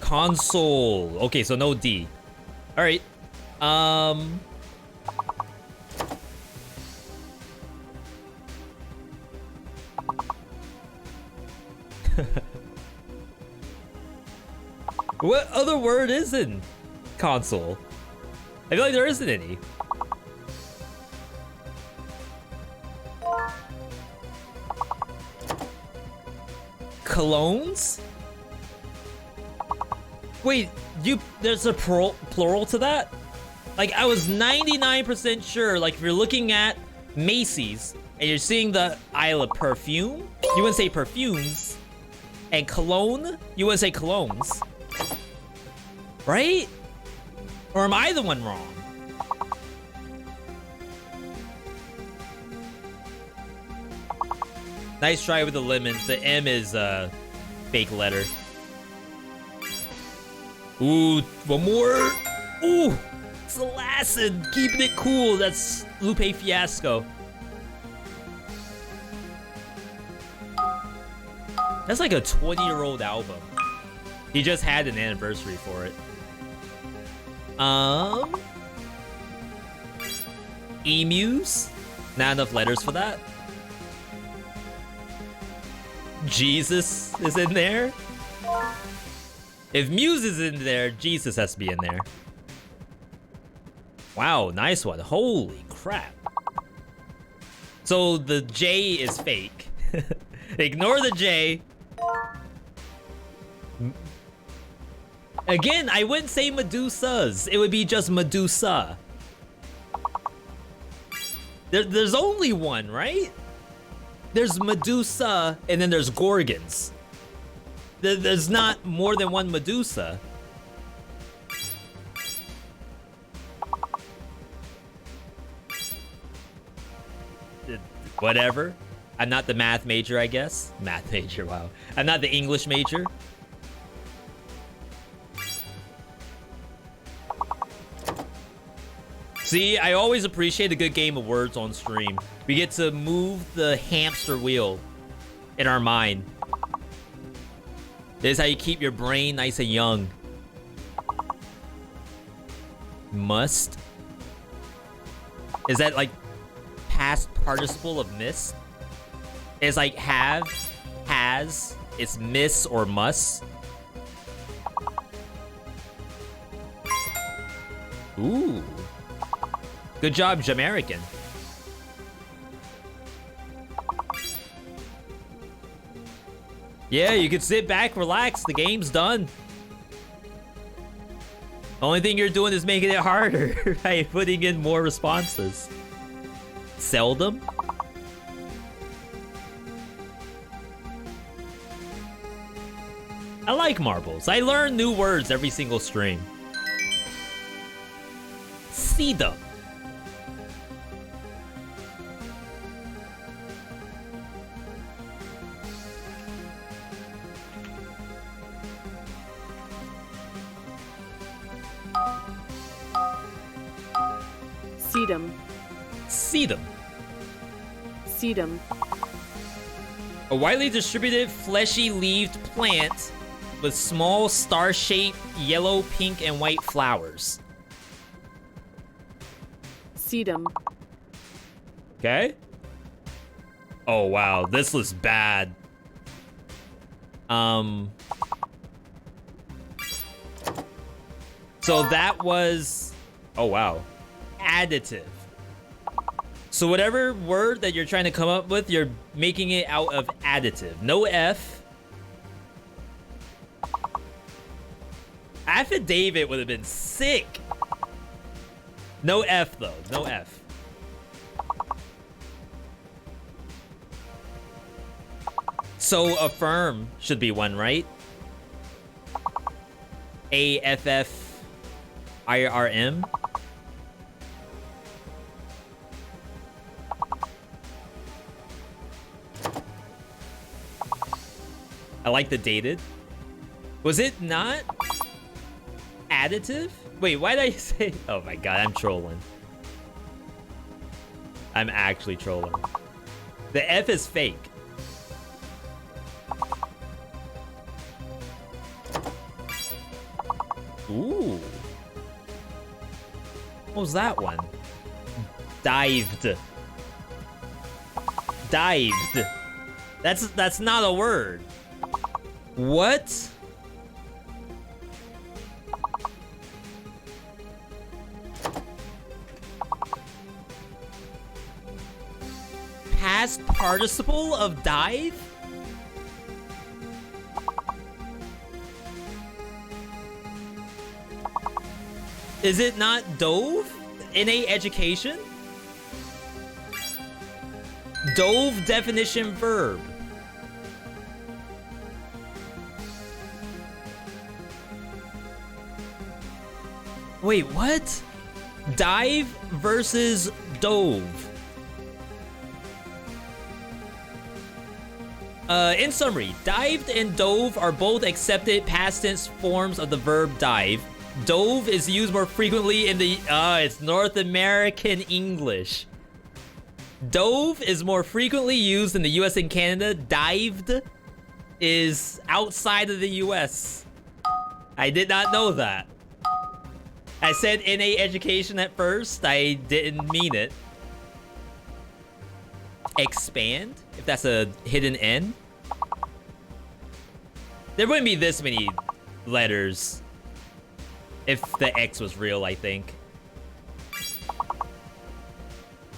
Console. Okay, so no D. All right. What other word is in console? I feel like there isn't any. Colognes? Wait, there's a plural to that? Like, I was 99% sure, like, if you're looking at Macy's and you're seeing the aisle of perfume, you wouldn't say perfumes. And cologne, you wouldn't say colognes. Right? Or am I the one wrong? Nice try with the lemons. The M is a fake letter. Ooh, one more. Ooh, Salacid, keeping it cool. That's Lupe Fiasco. That's like a 20-year-old album. He just had an anniversary for it. Emus? Not enough letters for that. Jesus is in there. If Muse is in there, Jesus has to be in there. Wow, nice one. Holy crap. So the J is fake. Ignore the J. Again, I wouldn't say Medusas. It would be just Medusa. There's only one, right? There's Medusa, and then there's Gorgons. There's not more than one Medusa. Whatever. I'm not the math major, I guess. Math major, wow. I'm not the English major. See, I always appreciate a good game of words on stream. We get to move the hamster wheel in our mind. This is how you keep your brain nice and young. Must? Is that like past participle of miss? It's like have, has, it's miss or must. Ooh. Good job, Jamaican. Yeah, you can sit back, relax. The game's done. Only thing you're doing is making it harder by putting in more responses. Seldom? I like marbles. I learn new words every single stream. See them. Sedum. Sedum. Sedum. A widely distributed fleshy-leaved plant with small star-shaped yellow, pink, and white flowers. Sedum. Okay. Oh, wow. This looks bad. So that was... Oh, wow. Additive. So whatever word that you're trying to come up with, you're making it out of additive. No F. Affidavit would have been sick. No F, though. No F. So affirm should be one, right? AFFIRM. I like the dated. Was it not additive? Wait, why did I say? Oh my god, I'm trolling. I'm actually trolling. The F is fake. Ooh. What was that one? Dived. Dived. That's not a word. What? Past participle of dive? Is it not dove? Innate education? Dove definition verb. Wait, what? Dive versus dove. In summary, dived and dove are both accepted past tense forms of the verb dive. Dove is used more frequently in the... it's North American English. Dove is more frequently used in the US and Canada. Dived is outside of the US. I did not know that. I said innate education at first. I didn't mean it. Expand? If that's a hidden N? There wouldn't be this many letters if the X was real, I think.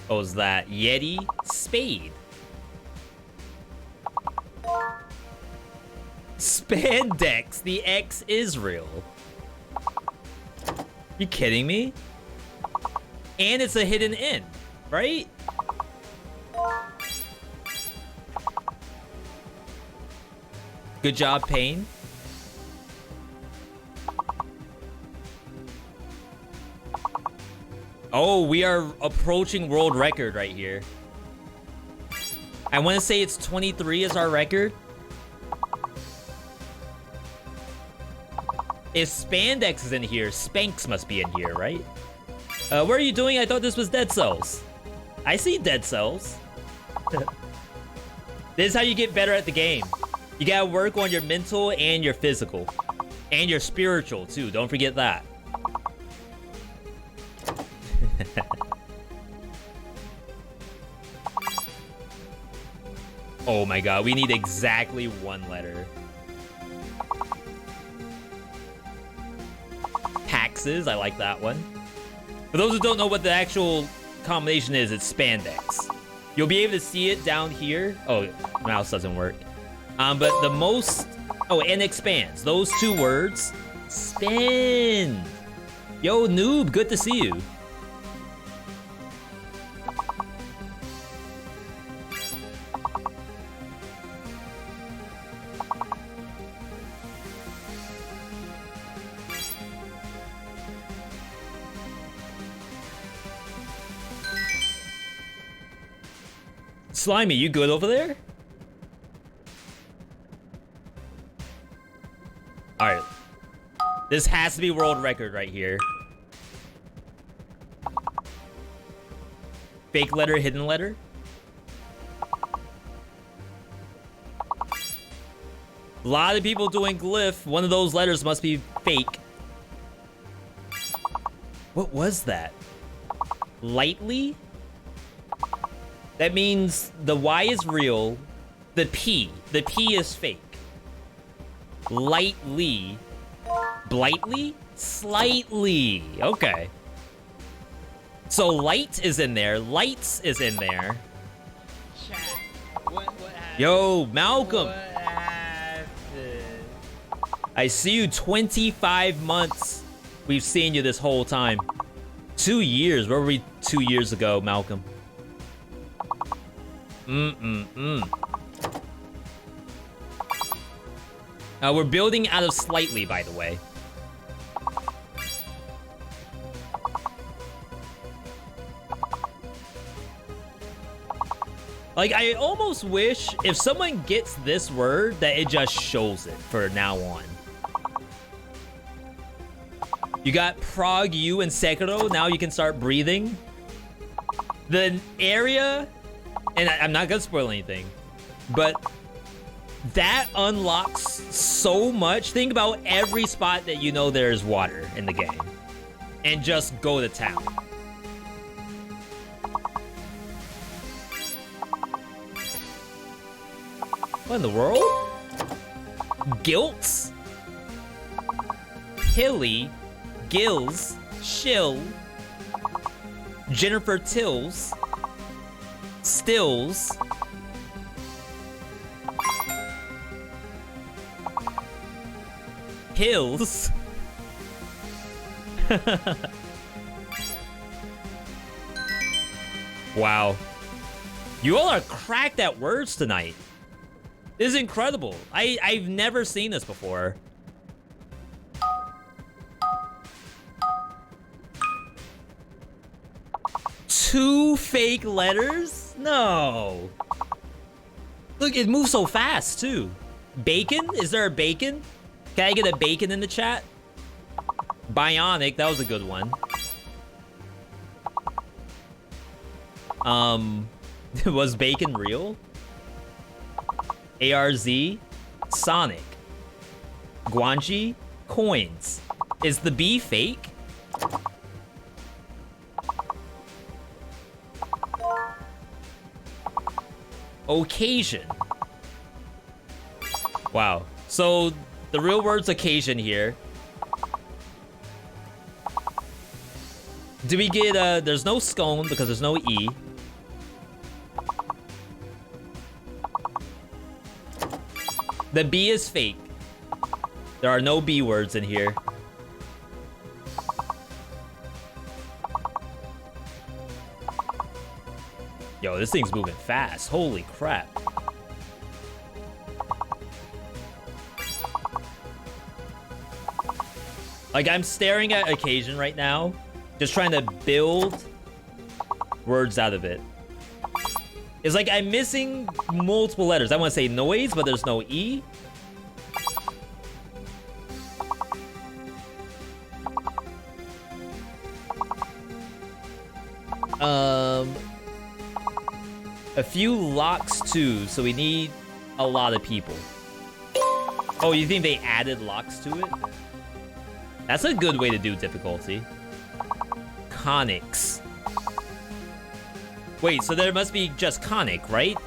What was that? Yeti? Spade. Spandex. The X is real. You kidding me? And it's a hidden N, right? Good job, Payne. Oh, we are approaching world record right here. I want to say it's 23 is our record. If Spandex is in here, Spanx must be in here, right? What are you doing? I thought this was Dead Cells. I see Dead Cells. This is how you get better at the game. You gotta work on your mental and your physical. And your spiritual, too. Don't forget that. Oh my god, we need exactly one letter. Taxes, I like that one. For those who don't know what the actual combination is, it's spandex. You'll be able to see it down here. Oh, mouse doesn't work. But the most... Oh, and expands. Those two words. Spin. Yo, noob, good to see you. Slimy, you good over there? Alright. This has to be world record right here. Fake letter, hidden letter. A lot of people doing glyph. One of those letters must be fake. What was that? Lightly? That means the Y is real. The P is fake. Lightly. Blightly? Slightly. Okay. So light is in there. Lights is in there. Chat. What happened? Yo, Malcolm. What happened? I see you 25 months. We've seen you this whole time. 2 years. Where were we 2 years ago, Malcolm? We're building out of slightly, by the way. Like, I almost wish if someone gets this word that it just shows it for now on. You got Prague U and Sekiro. Now you can start breathing. The area, and I'm not gonna spoil anything, but that unlocks so much. Think about every spot that you know there's water in the game. And just go to town. What in the world? Guilts? Hilly, Gills, Shill, Jennifer Tills, Stills, Hills. Wow. You all are cracked at words tonight. This is incredible. I've never seen this before. Two fake letters? No. Look, it moves so fast, too. Bacon? Is there a bacon? Can I get a bacon in the chat? Bionic, that was a good one. Was bacon real? ARZ? Sonic. Guanji? Coins. Is the B fake? Occasion. Wow. So, the real word's occasion here. Do we get, there's no scone because there's no E. The B is fake. There are no B words in here. Yo, this thing's moving fast. Holy crap. Like, I'm staring at occasion right now. Just trying to build words out of it. It's like I'm missing multiple letters. I want to say noise, but there's no E. A few locks too, so we need a lot of people. Oh, you think they added locks to it? That's a good way to do difficulty. Conics. Wait, so there must be just conic, right?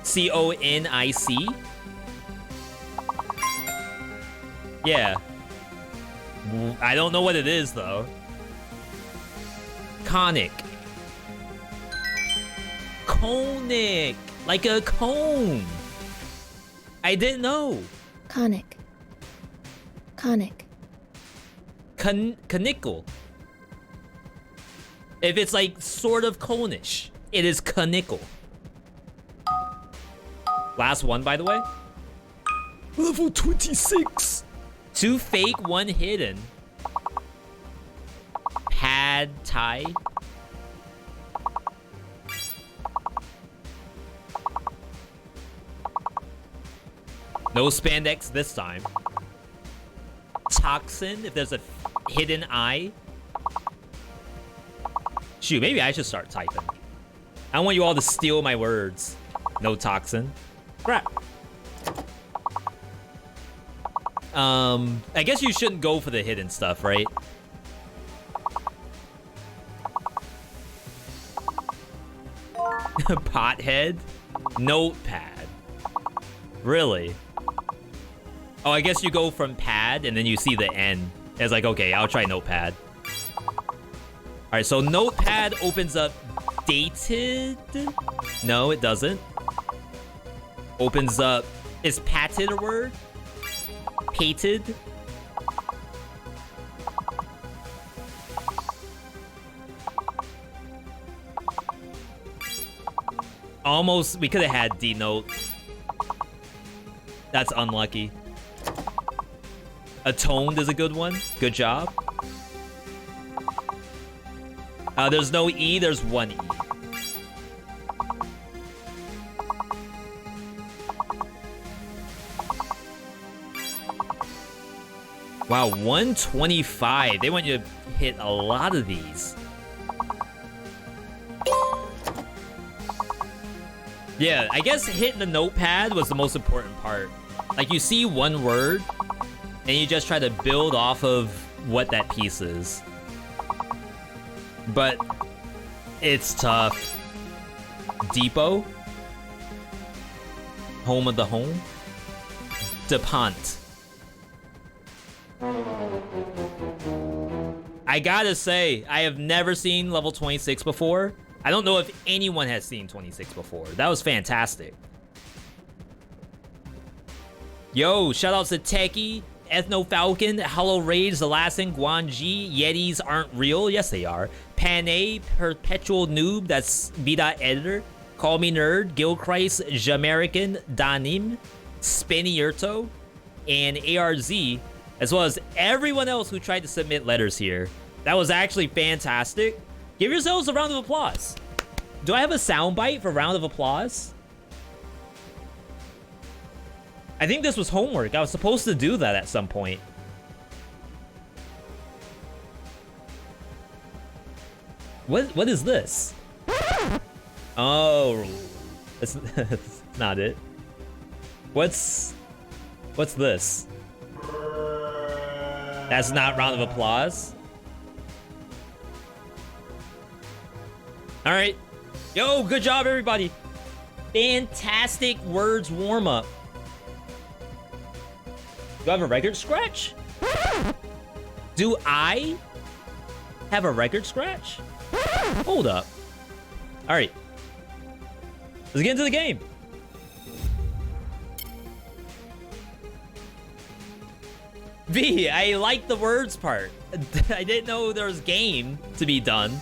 C-O-N-I-C? Yeah. I don't know what it is, though. Conic. Conic. Like a cone. I didn't know. Conic. Conic. Conical. If it's like sort of conish, it is conical. Last one, by the way. Level 26. Two fake, one hidden. Pad Thai. No spandex this time. Toxin, if there's a hidden eye. Shoot, maybe I should start typing. I don't want you all to steal my words. No toxin. Crap. I guess you shouldn't go for the hidden stuff, right? Pothead? Notepad. Really? Oh, I guess you go from pad and then you see the N. It's like, okay, I'll try notepad. Alright, so notepad opens up dated? No, it doesn't. Opens up... Is pated a word? Pated? Almost, we could have had denote. That's unlucky. Atoned is a good one. Good job. There's no E, there's one E. Wow, 125. They want you to hit a lot of these. Yeah, I guess hitting the notepad was the most important part Like, you see one word, and you just try to build off of what that piece is. But it's tough. Depot. Home of the home. DuPont. I gotta say, I have never seen level 26 before. I don't know if anyone has seen 26 before. That was fantastic. Yo, shoutouts to Techie, Ethno Falcon, Hollow Rage, The Lasting, Guanji, Yetis aren't real. Yes, they are. Panay, Perpetual Noob, that's VeeDotEditor, Call Me Nerd, Gilchrist, Jamerican, Danim, Spinnyurto, and ARZ, as well as everyone else who tried to submit letters here. That was actually fantastic. Give yourselves a round of applause. Do I have a soundbite for round of applause? I think this was homework. I was supposed to do that at some point. What is this? Oh, that's not it. What's this? That's not round of applause. All right. Yo, good job, everybody. Fantastic words warm-up. Do I have a record scratch? Do I have a record scratch? Hold up. All right. Let's get into the game. V, I like the words part. I didn't know there was game to be done.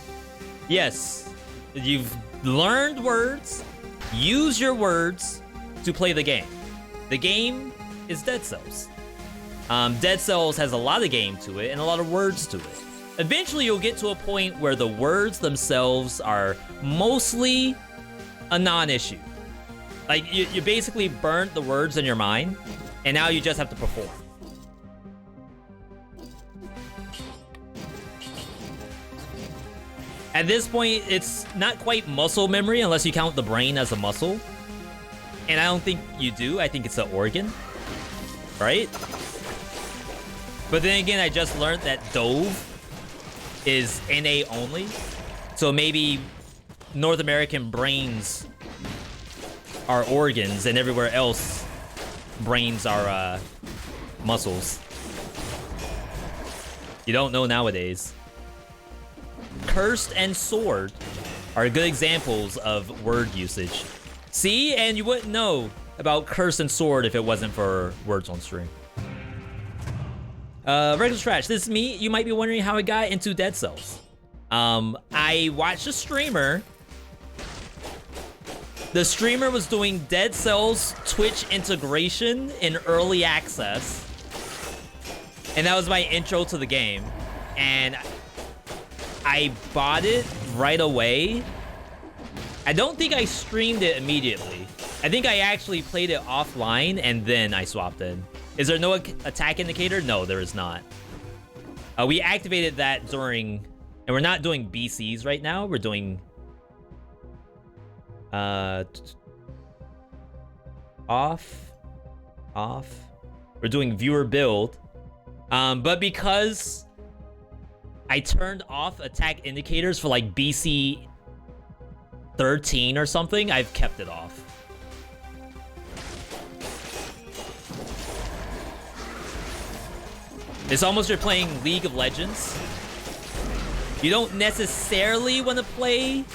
Yes, you've learned words. Use your words to play the game. The game is Dead Cells. Dead Cells has a lot of game to it and a lot of words to it. Eventually, you'll get to a point where the words themselves are mostly a non-issue. Like, you basically burnt the words in your mind, and now you just have to perform. At this point, it's not quite muscle memory unless you count the brain as a muscle. And I don't think you do. I think it's an organ, right? But then again, I just learned that Dove is NA only. So maybe North American brains are organs and everywhere else brains are muscles. You don't know nowadays. Cursed and sword are good examples of word usage. See? And you wouldn't know about curse and sword if it wasn't for words on stream. Regular Trash, this is me. You might be wondering how I got into Dead Cells. I watched a streamer. The streamer was doing Dead Cells Twitch integration in early access. And that was my intro to the game. And I bought it right away. I don't think I streamed it immediately. I think I actually played it offline and then I swapped in. Is there no attack indicator? No, there is not. We activated that during, and we're not doing BCs right now. We're doing off. We're doing viewer build. But because I turned off attack indicators for like BC 13 or something, I've kept it off. It's almost you're playing League of Legends. You don't necessarily want to play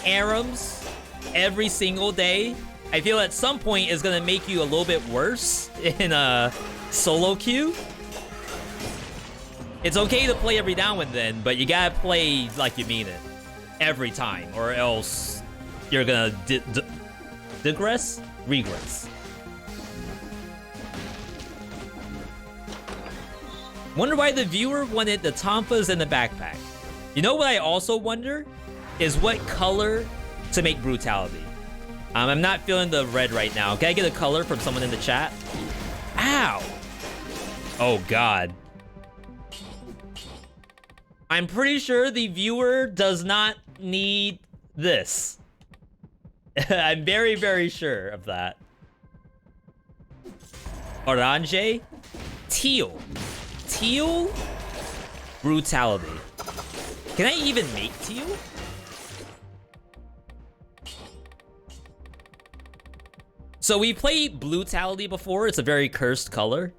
ARAMs every single day. I feel at some point it's going to make you a little bit worse in a solo queue. It's okay to play every now and then, but you gotta play like you mean it every time, or else you're gonna regress. Wonder why the viewer wanted the Tonfas and the backpack. You know what I also wonder is what color to make brutality. I'm not feeling the red right now. Can I get a color from someone in the chat? Ow! Oh God. I'm pretty sure the viewer does not need this. I'm very, very sure of that. Orange. Teal. Teal. Brutality. Can I even make teal? So we played Brutality before. It's a very cursed color.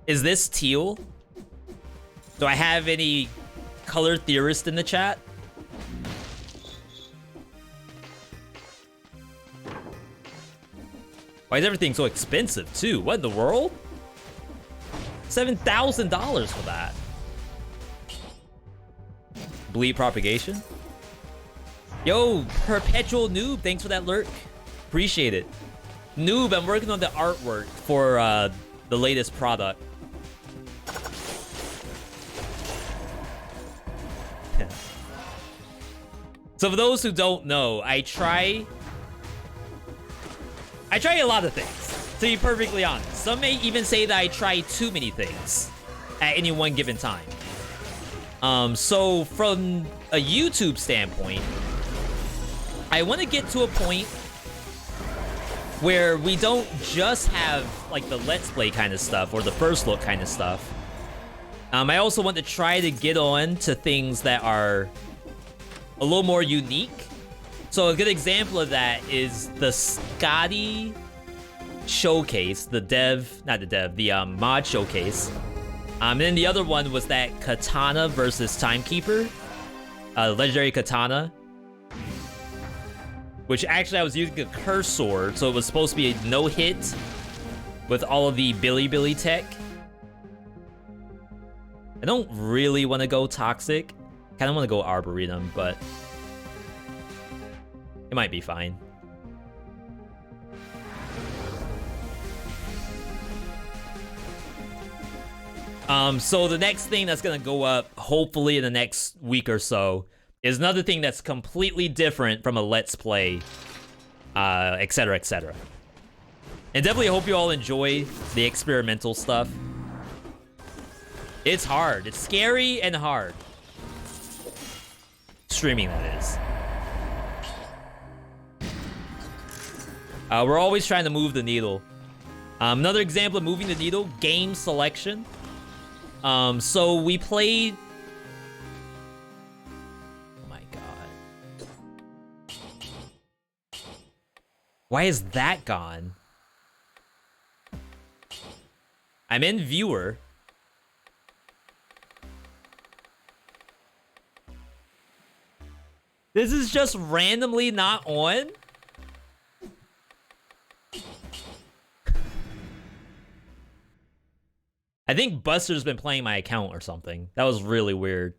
Is this teal? Do I have any color theorist in the chat? Why is everything so expensive too? What in the world? $7,000 for that. Bleed propagation. Yo, Perpetual Noob, thanks for that lurk. Appreciate it. Noob, I'm working on the artwork for the latest product. So for those who don't know, I try a lot of things, to be perfectly honest. Some may even say that I try too many things at any one given time. So from a YouTube standpoint, I want to get to a point where we don't just have like the Let's Play kind of stuff or the first look kind of stuff. I also want to try to get on to things that are a little more unique. So a good example of that is the Scotty showcase, the mod showcase. And then the other one was that Katana versus Timekeeper, legendary Katana, which actually I was using a curse sword, so it was supposed to be a no-hit with all of the Billy tech. I don't really want to go Toxic. Kind of want to go Arboretum, but it might be fine. So the next thing that's gonna go up, hopefully in the next week or so, is another thing that's completely different from a Let's Play, etc, etc. And definitely hope you all enjoy the experimental stuff. It's hard. It's scary and hard. Streaming, that is. We're always trying to move the needle. Another example of moving the needle, game selection. So we played... Oh my god. Why is that gone? I'm in viewer. This is just randomly not on? I think Buster's been playing my account or something. That was really weird.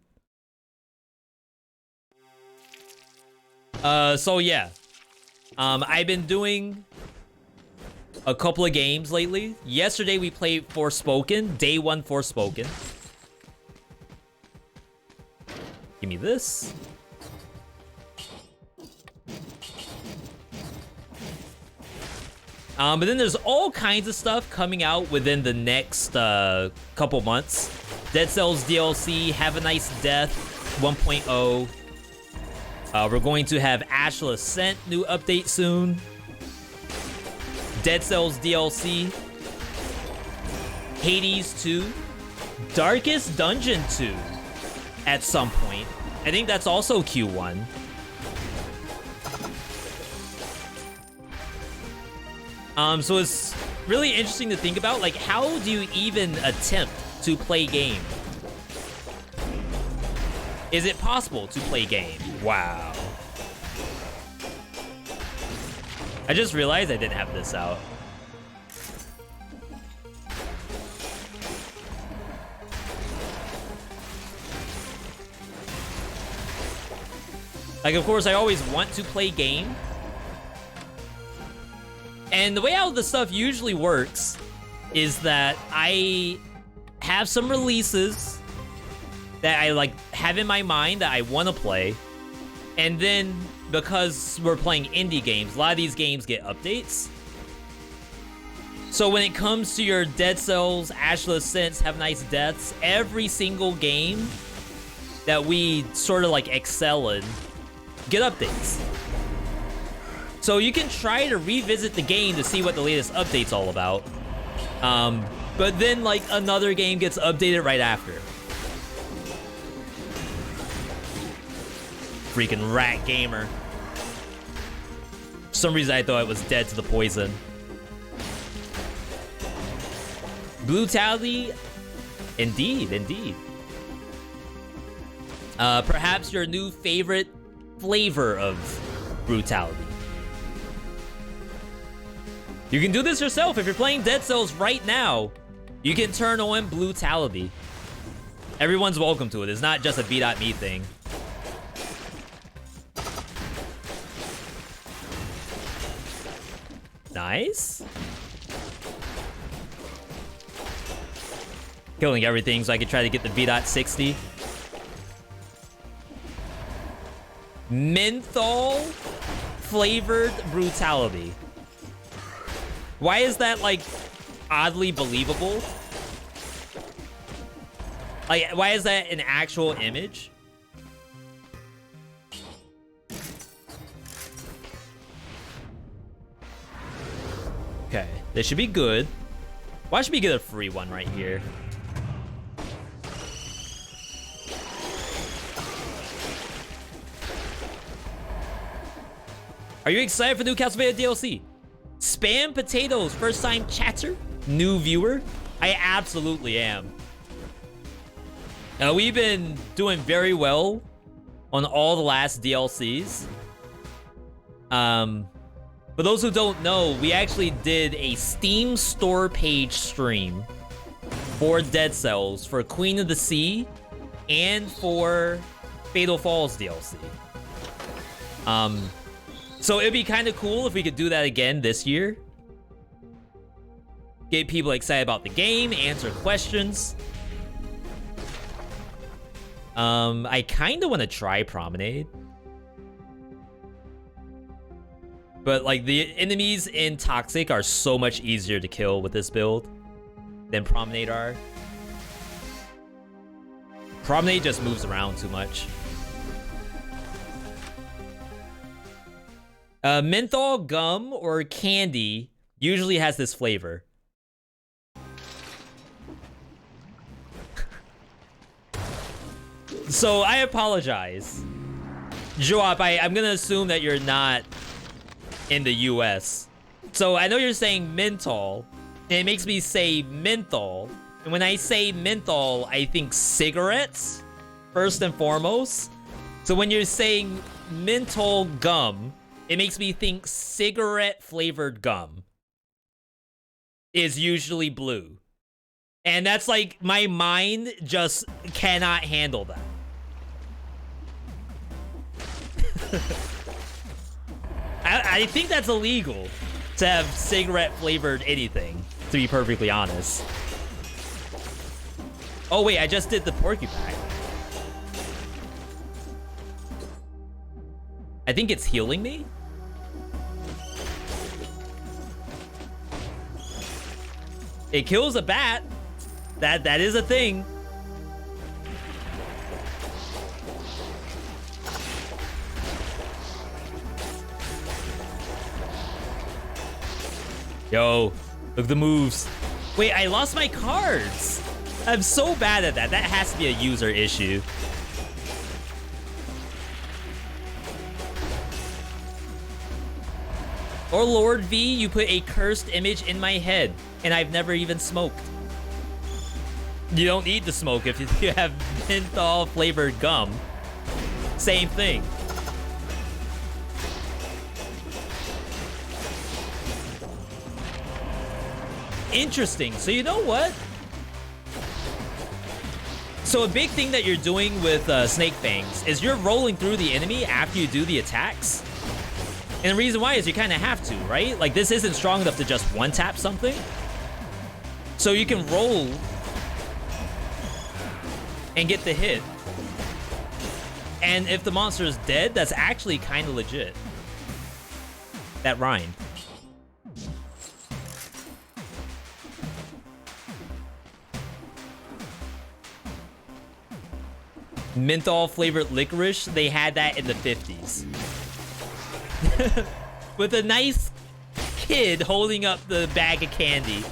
So yeah. I've been doing a couple of games lately. Yesterday we played Forspoken, day 1 Forspoken. Give me this. But then there's all kinds of stuff coming out within the next couple months. Dead Cells DLC, Have a Nice Death 1.0. We're going to have Ashla Ascent new update soon. Dead Cells DLC. Hades 2. Darkest Dungeon 2 at some point. I think that's also Q1. So it's really interesting to think about, like, how do you even attempt to play game? Is it possible to play game? Wow. I just realized I didn't have this out. Like, of course, I always want to play game. And the way how the stuff usually works is that I have some releases that I like have in my mind that I want to play. And then because we're playing indie games, a lot of these games get updates. So when it comes to your Dead Cells, Ashla Ascents, Have Nice Deaths, every single game that we sort of like excel in get updates. So you can try to revisit the game to see what the latest update's all about. But then like another game gets updated right after. Freaking rat gamer. For some reason I thought it was dead to the poison. Brutality, indeed, indeed. Perhaps your new favorite flavor of brutality. You can do this yourself. If you're playing Dead Cells right now, you can turn on brutality. Everyone's welcome to it. It's not just a V.me thing. Nice. Killing everything so I can try to get the V.60. Menthol flavored brutality. Why is that like oddly believable? Like, why is that an actual image? Okay, this should be good. Why should we get a free one right here? Are you excited for new Castlevania DLC? Spam Potatoes, first time chatter, new viewer. I absolutely am. We've been doing very well on all the last DLCs. For those who don't know, we actually did a Steam store page stream for Dead Cells, for Queen of the Sea, and for Fatal Falls DLC. So it'd be kind of cool if we could do that again this year. Get people excited about the game, answer questions. I kind of want to try Promenade. But like the enemies in Toxic are so much easier to kill with this build than Promenade are. Promenade just moves around too much. Menthol gum or candy usually has this flavor. So I apologize. Joap, I'm gonna assume that you're not in the US. So I know you're saying menthol, and it makes me say menthol. And when I say menthol, I think cigarettes, first and foremost. So when you're saying menthol gum, it makes me think cigarette-flavored gum is usually blue. And that's like, my mind just cannot handle that. I think that's illegal to have cigarette-flavored anything, to be perfectly honest. Oh wait, I just did the porcupine. I think it's healing me? It kills a bat. That is a thing. Yo, look at the moves. Wait, I lost my cards. I'm so bad at that. That has to be a user issue. Or Lord V, you put a cursed image in my head, and I've never even smoked. You don't need to smoke if you have menthol flavored gum. Same thing. Interesting. So you know what? So a big thing that you're doing with Snake Fangs is you're rolling through the enemy after you do the attacks. And the reason why is you kind of have to, right? Like, this isn't strong enough to just one-tap something. So you can roll and get the hit. And if the monster is dead, that's actually kind of legit. That rhymed. Menthol flavored licorice, they had that in the 50s. With a nice kid holding up the bag of candy.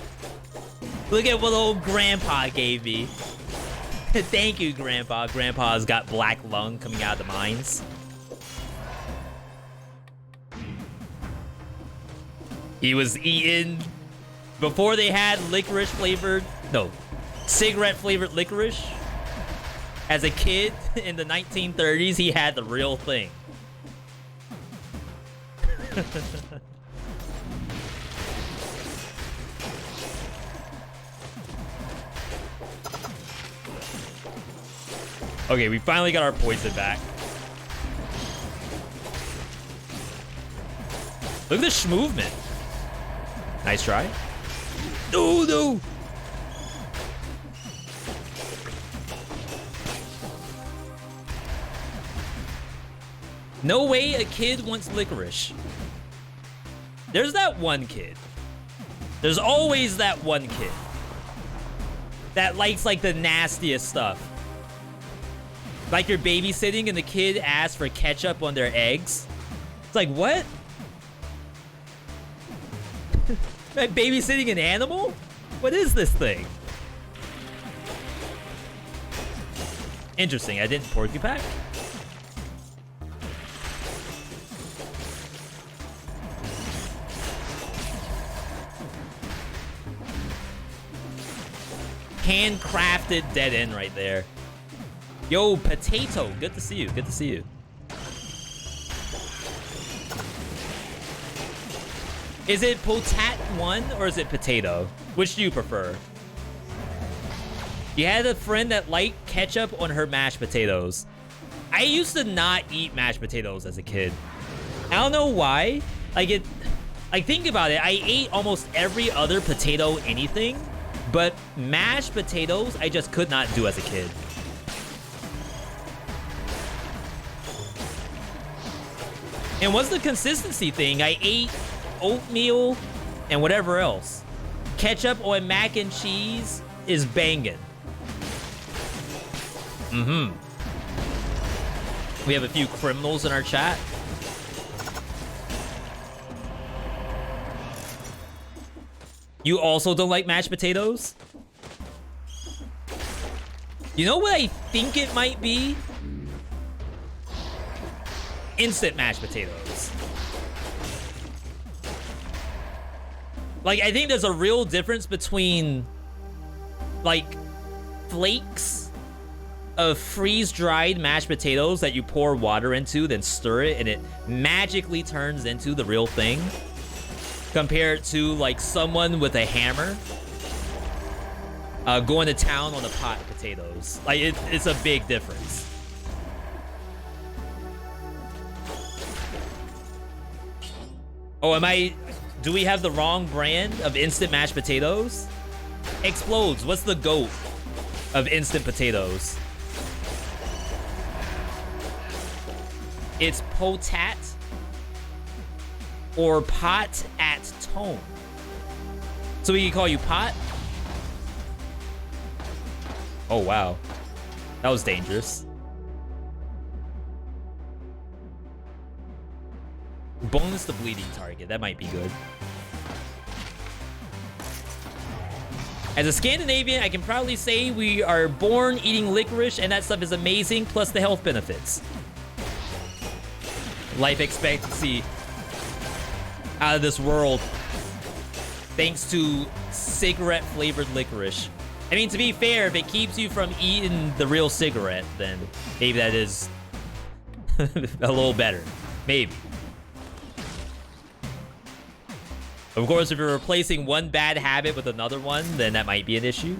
Look at what old Grandpa gave me. Thank you, Grandpa. Grandpa's got black lung coming out of the mines. He was eating before they had licorice flavored, no, cigarette flavored licorice. As a kid in the 1930s, he had the real thing. Okay, we finally got our poison back. Look at this movement. Nice try. No, no. No way a kid wants licorice. There's that one kid. There's always that one kid that likes like the nastiest stuff. Like you're babysitting and the kid asks for ketchup on their eggs. It's like, what? Am I babysitting an animal? What is this thing? Interesting, I didn't porcupine. Handcrafted dead end right there. Yo, Potato, good to see you, good to see you. Is it Potat 1 or is it Potato? Which do you prefer? You had a friend that liked ketchup on her mashed potatoes. I used to not eat mashed potatoes as a kid. I don't know why. Like think about it. I ate almost every other potato anything, but mashed potatoes I just could not do as a kid. And what's the consistency thing? I ate oatmeal and whatever else. Ketchup on mac and cheese is banging. Mm-hmm. We have a few criminals in our chat. You also don't like mashed potatoes? You know what I think it might be? Instant mashed potatoes. Like, I think there's a real difference between, like, flakes of freeze-dried mashed potatoes that you pour water into, then stir it, and it magically turns into the real thing, compared to, like, someone with a hammer going to town on a pot of potatoes. Like, it's a big difference. Oh, do we have the wrong brand of instant mashed potatoes? Explodes, what's the GOAT of instant potatoes? It's Potat or Pot at Tone. So we can call you Pot? Oh, wow. That was dangerous. Bonus the bleeding target. That might be good. As a Scandinavian, I can proudly say we are born eating licorice, and that stuff is amazing, plus the health benefits. Life expectancy out of this world, thanks to cigarette-flavored licorice. I mean, to be fair, if it keeps you from eating the real cigarette, then maybe that is a little better. Maybe. Of course, if you're replacing one bad habit with another one, then that might be an issue.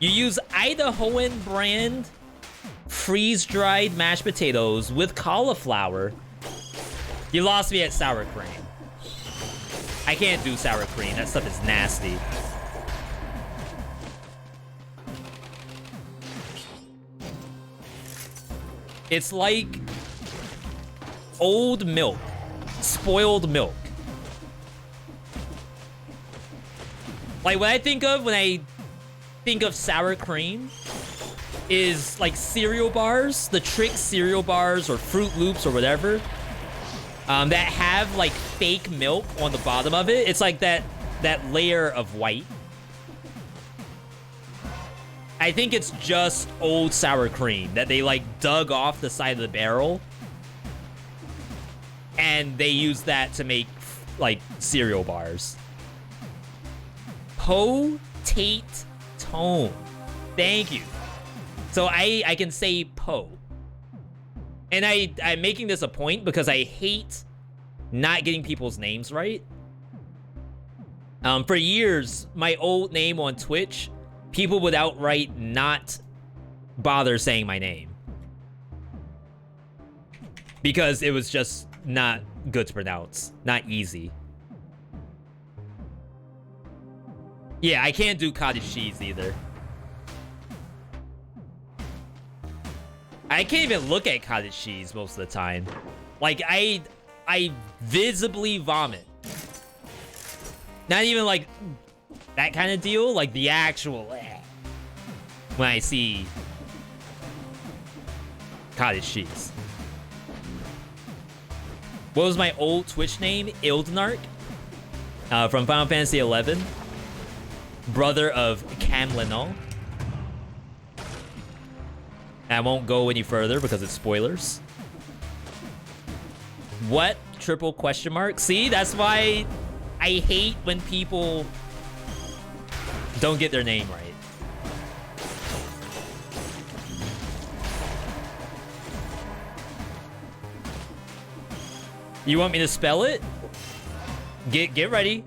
You use Idahoan brand freeze-dried mashed potatoes with cauliflower. You lost me at sour cream. I can't do sour cream. That stuff is nasty. It's like old milk, spoiled milk. Like, what I think of when I think of sour cream is like cereal bars, the Trick cereal bars or Fruit Loops or whatever, that have like fake milk on the bottom of it. It's like that layer of white. I think it's just old sour cream that they like dug off the side of the barrel. And they use that to make like cereal bars. Potate tone. Thank you. So I can say Po. And I'm making this a point because I hate not getting people's names right. For years, my old name on Twitch, people would outright not bother saying my name. Because it was just not good to pronounce. Not easy. Yeah, I can't do cottage cheese either. I can't even look at cottage cheese most of the time. Like, I visibly vomit. Not even like that kind of deal, like the actual when I see cottage cheese. What was my old Twitch name? Ildenark. From Final Fantasy XI. Brother of Camlenol. I won't go any further because it's spoilers. What? Triple question mark? See, that's why I hate when people don't get their name right. You want me to spell it? Get ready.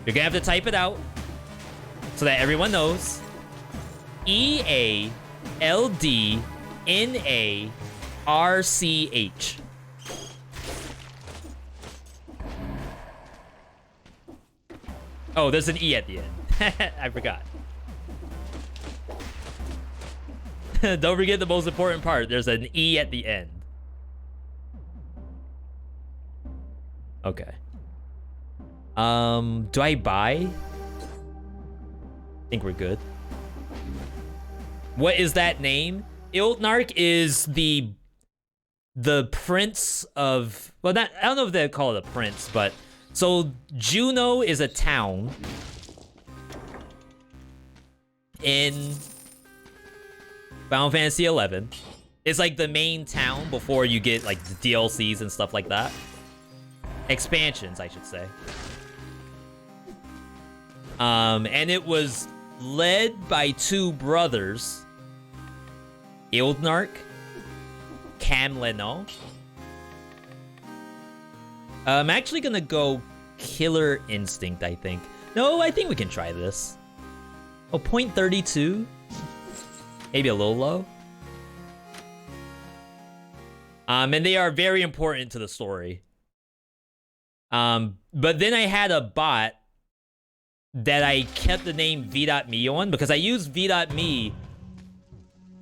You're gonna have to type it out so that everyone knows. EALDNARCH. Oh, there's an E at the end. I forgot. Don't forget the most important part. There's an E at the end. Okay. Do I buy? I think we're good. What is that name? Iltnark is the prince of... Well, not, I don't know if they call it a prince, but... So, Juno is a town in Final Fantasy XI. It's like the main town before you get like the DLCs and stuff like that. Expansions, I should say. And it was led by two brothers, Ildnark, Camleno. I'm actually gonna go Killer Instinct, I think. No, I think we can try this. Oh, 0.32? Maybe a little low. And they are very important to the story. But then I had a bot that I kept the name V.Me on because I used V.Me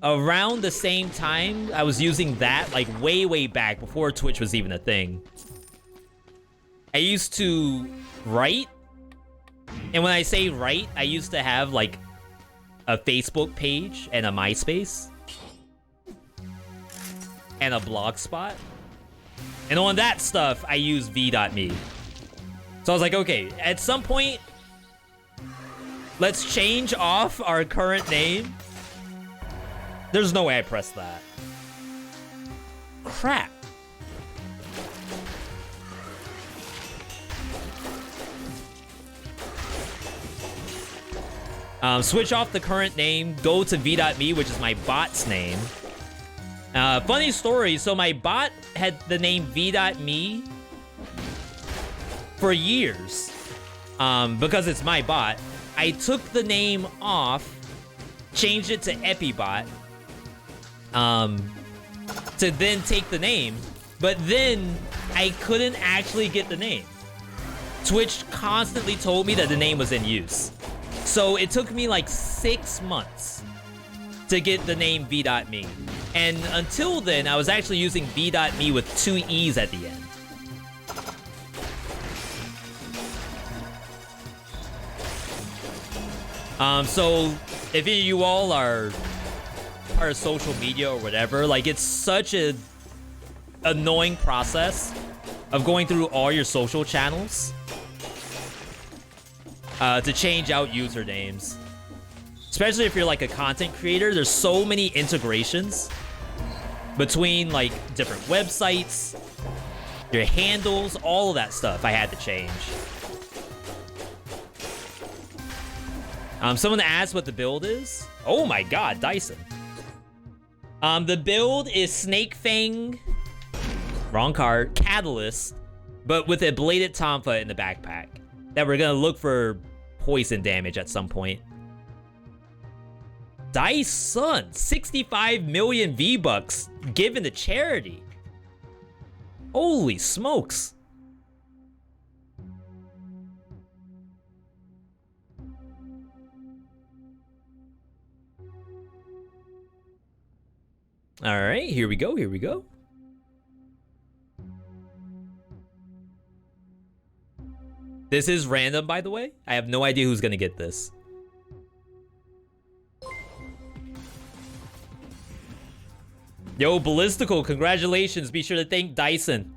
around the same time. I was using that like way back before Twitch was even a thing. I used to write, and when I say write, I used to have like a Facebook page and a MySpace and a Blogspot. And on that stuff, I use V.Me. So I was like, okay, at some point, let's change off our current name. There's no way I pressed that. Crap. Switch off the current name, go to V.Me, which is my bot's name. Funny story, so my bot had the name V.Me for years. Because it's my bot. I took the name off, changed it to Epibot, to then take the name, but then I couldn't actually get the name. Twitch constantly told me that the name was in use. So it took me like 6 months to get the name V.Me. And until then, I was actually using V.Me with 2 E's at the end. So if any of you all are part of social media or whatever, like it's such a annoying process of going through all your social channels to change out usernames. Especially if you're like a content creator, there's so many integrations between like different websites, your handles, all of that stuff I had to change. Someone asked what the build is. Oh my god, Dyson. The build is Snake Fang, wrong card, Catalyst, but with a Bladed Tonfa in the backpack. That we're gonna look for poison damage at some point. Dyson, 65 million V-Bucks given to charity. Holy smokes. All right, here we go, here we go. This is random, by the way. I have no idea who's gonna get this. Yo, Ballistical, congratulations. Be sure to thank Dyson.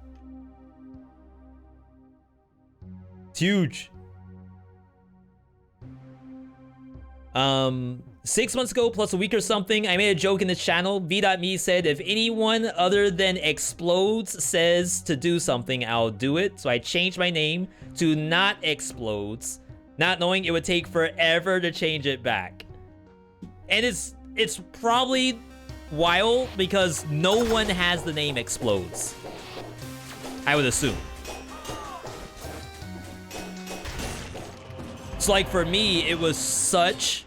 It's huge. 6 months ago, plus a week or something, I made a joke in this channel. VeeDotVod said, if anyone other than Explodes says to do something, I'll do it. So I changed my name to Not Explodes, not knowing it would take forever to change it back. And it's probably wild because no one has the name Explodes, I would assume. So like for me, it was such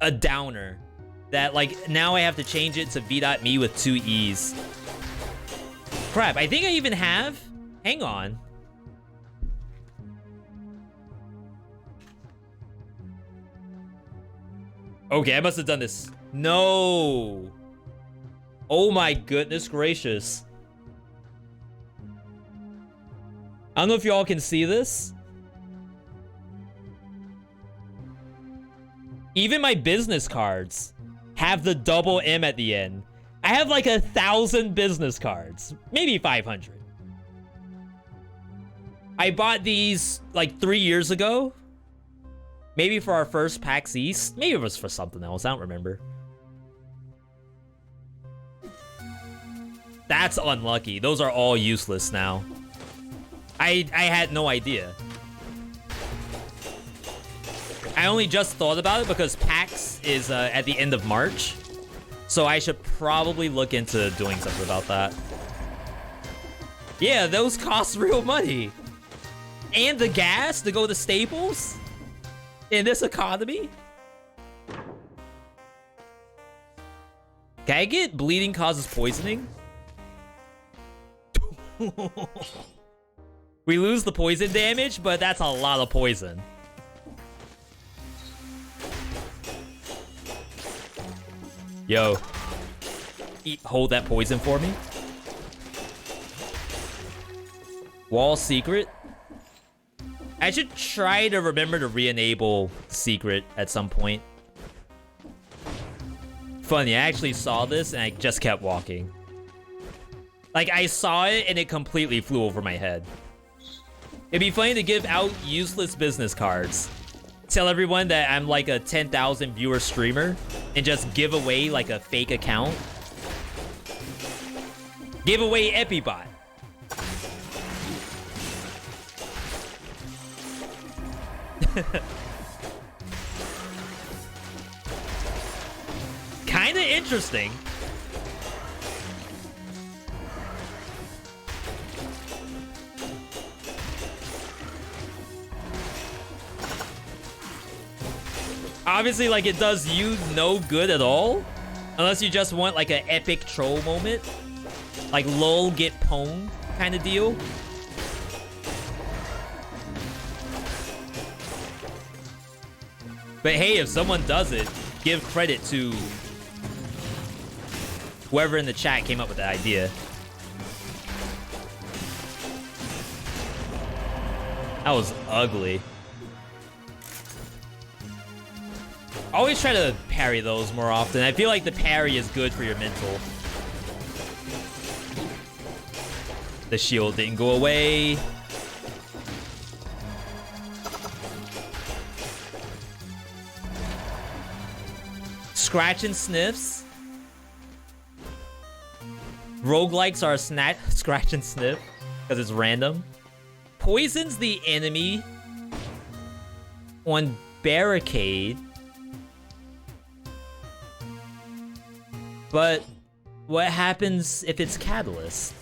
a downer that like now I have to change it to V.me with 2 E's. Crap, I think I even have, hang on. Okay, I must have done this. No. Oh my goodness gracious. I don't know if y'all can see this. Even my business cards have the double M at the end. I have like 1,000 business cards, maybe 500. I bought these like 3 years ago. Maybe for our first PAX East. Maybe it was for something else, I don't remember. That's unlucky. Those are all useless now. I had no idea. I only just thought about it because PAX is at the end of March. So I should probably look into doing something about that. Yeah, those cost real money. And the gas to go to Staples in this economy. Can I get bleeding causes poisoning? We lose the poison damage, but that's a lot of poison. Yo, hold that poison for me. Wall secret. I should try to remember to re-enable secret at some point. Funny, I actually saw this and I just kept walking. Like, I saw it and it completely flew over my head. It'd be funny to give out useless business cards. Tell everyone that I'm like a 10,000 viewer streamer and just give away like a fake account. Give away Epibot. Kinda interesting. Obviously, like, it does you no good at all. Unless you just want, like, an epic troll moment. Like, lol, get pwned kind of deal. But hey, if someone does it, give credit to whoever in the chat came up with the idea. That was ugly. Always try to parry those more often. I feel like the parry is good for your mental. The shield didn't go away. Scratch and sniffs. Roguelikes are scratch and sniff because it's random. Poisons the enemy on barricade. But what happens if it's catalyst?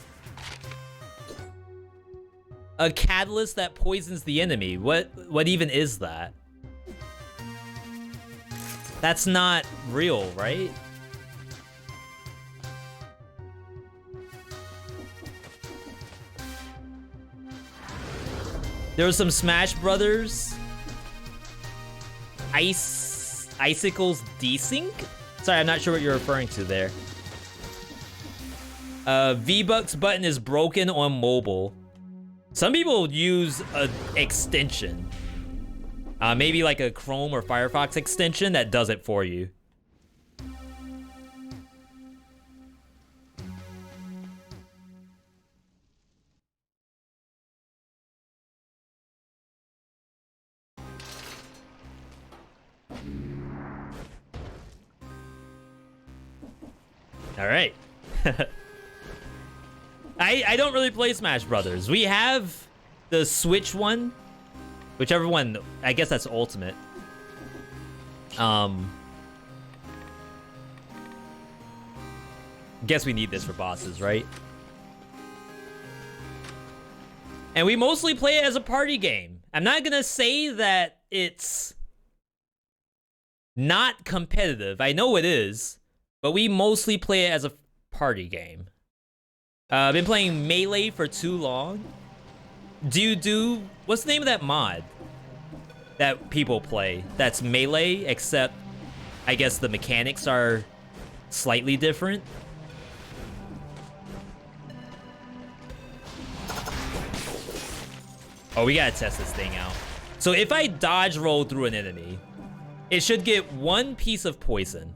A catalyst that poisons the enemy. What even is that? That's not real, right? There was some Smash Brothers Icicles desync? Sorry, I'm not sure what you're referring to there. V-Bucks button is broken on mobile. Some people use an extension. Maybe like a Chrome or Firefox extension that does it for you. All right. I don't really play Smash Brothers. We have the Switch one, whichever one. I guess that's Ultimate. Guess we need this for bosses, right? And we mostly play it as a party game. I'm not gonna say that it's not competitive. I know it is, but we mostly play it as a party game. I've been playing Melee for too long. What's the name of that mod that people play? That's Melee, except I guess the mechanics are slightly different. Oh, we gotta test this thing out. So if I dodge roll through an enemy, it should get 1 piece of poison.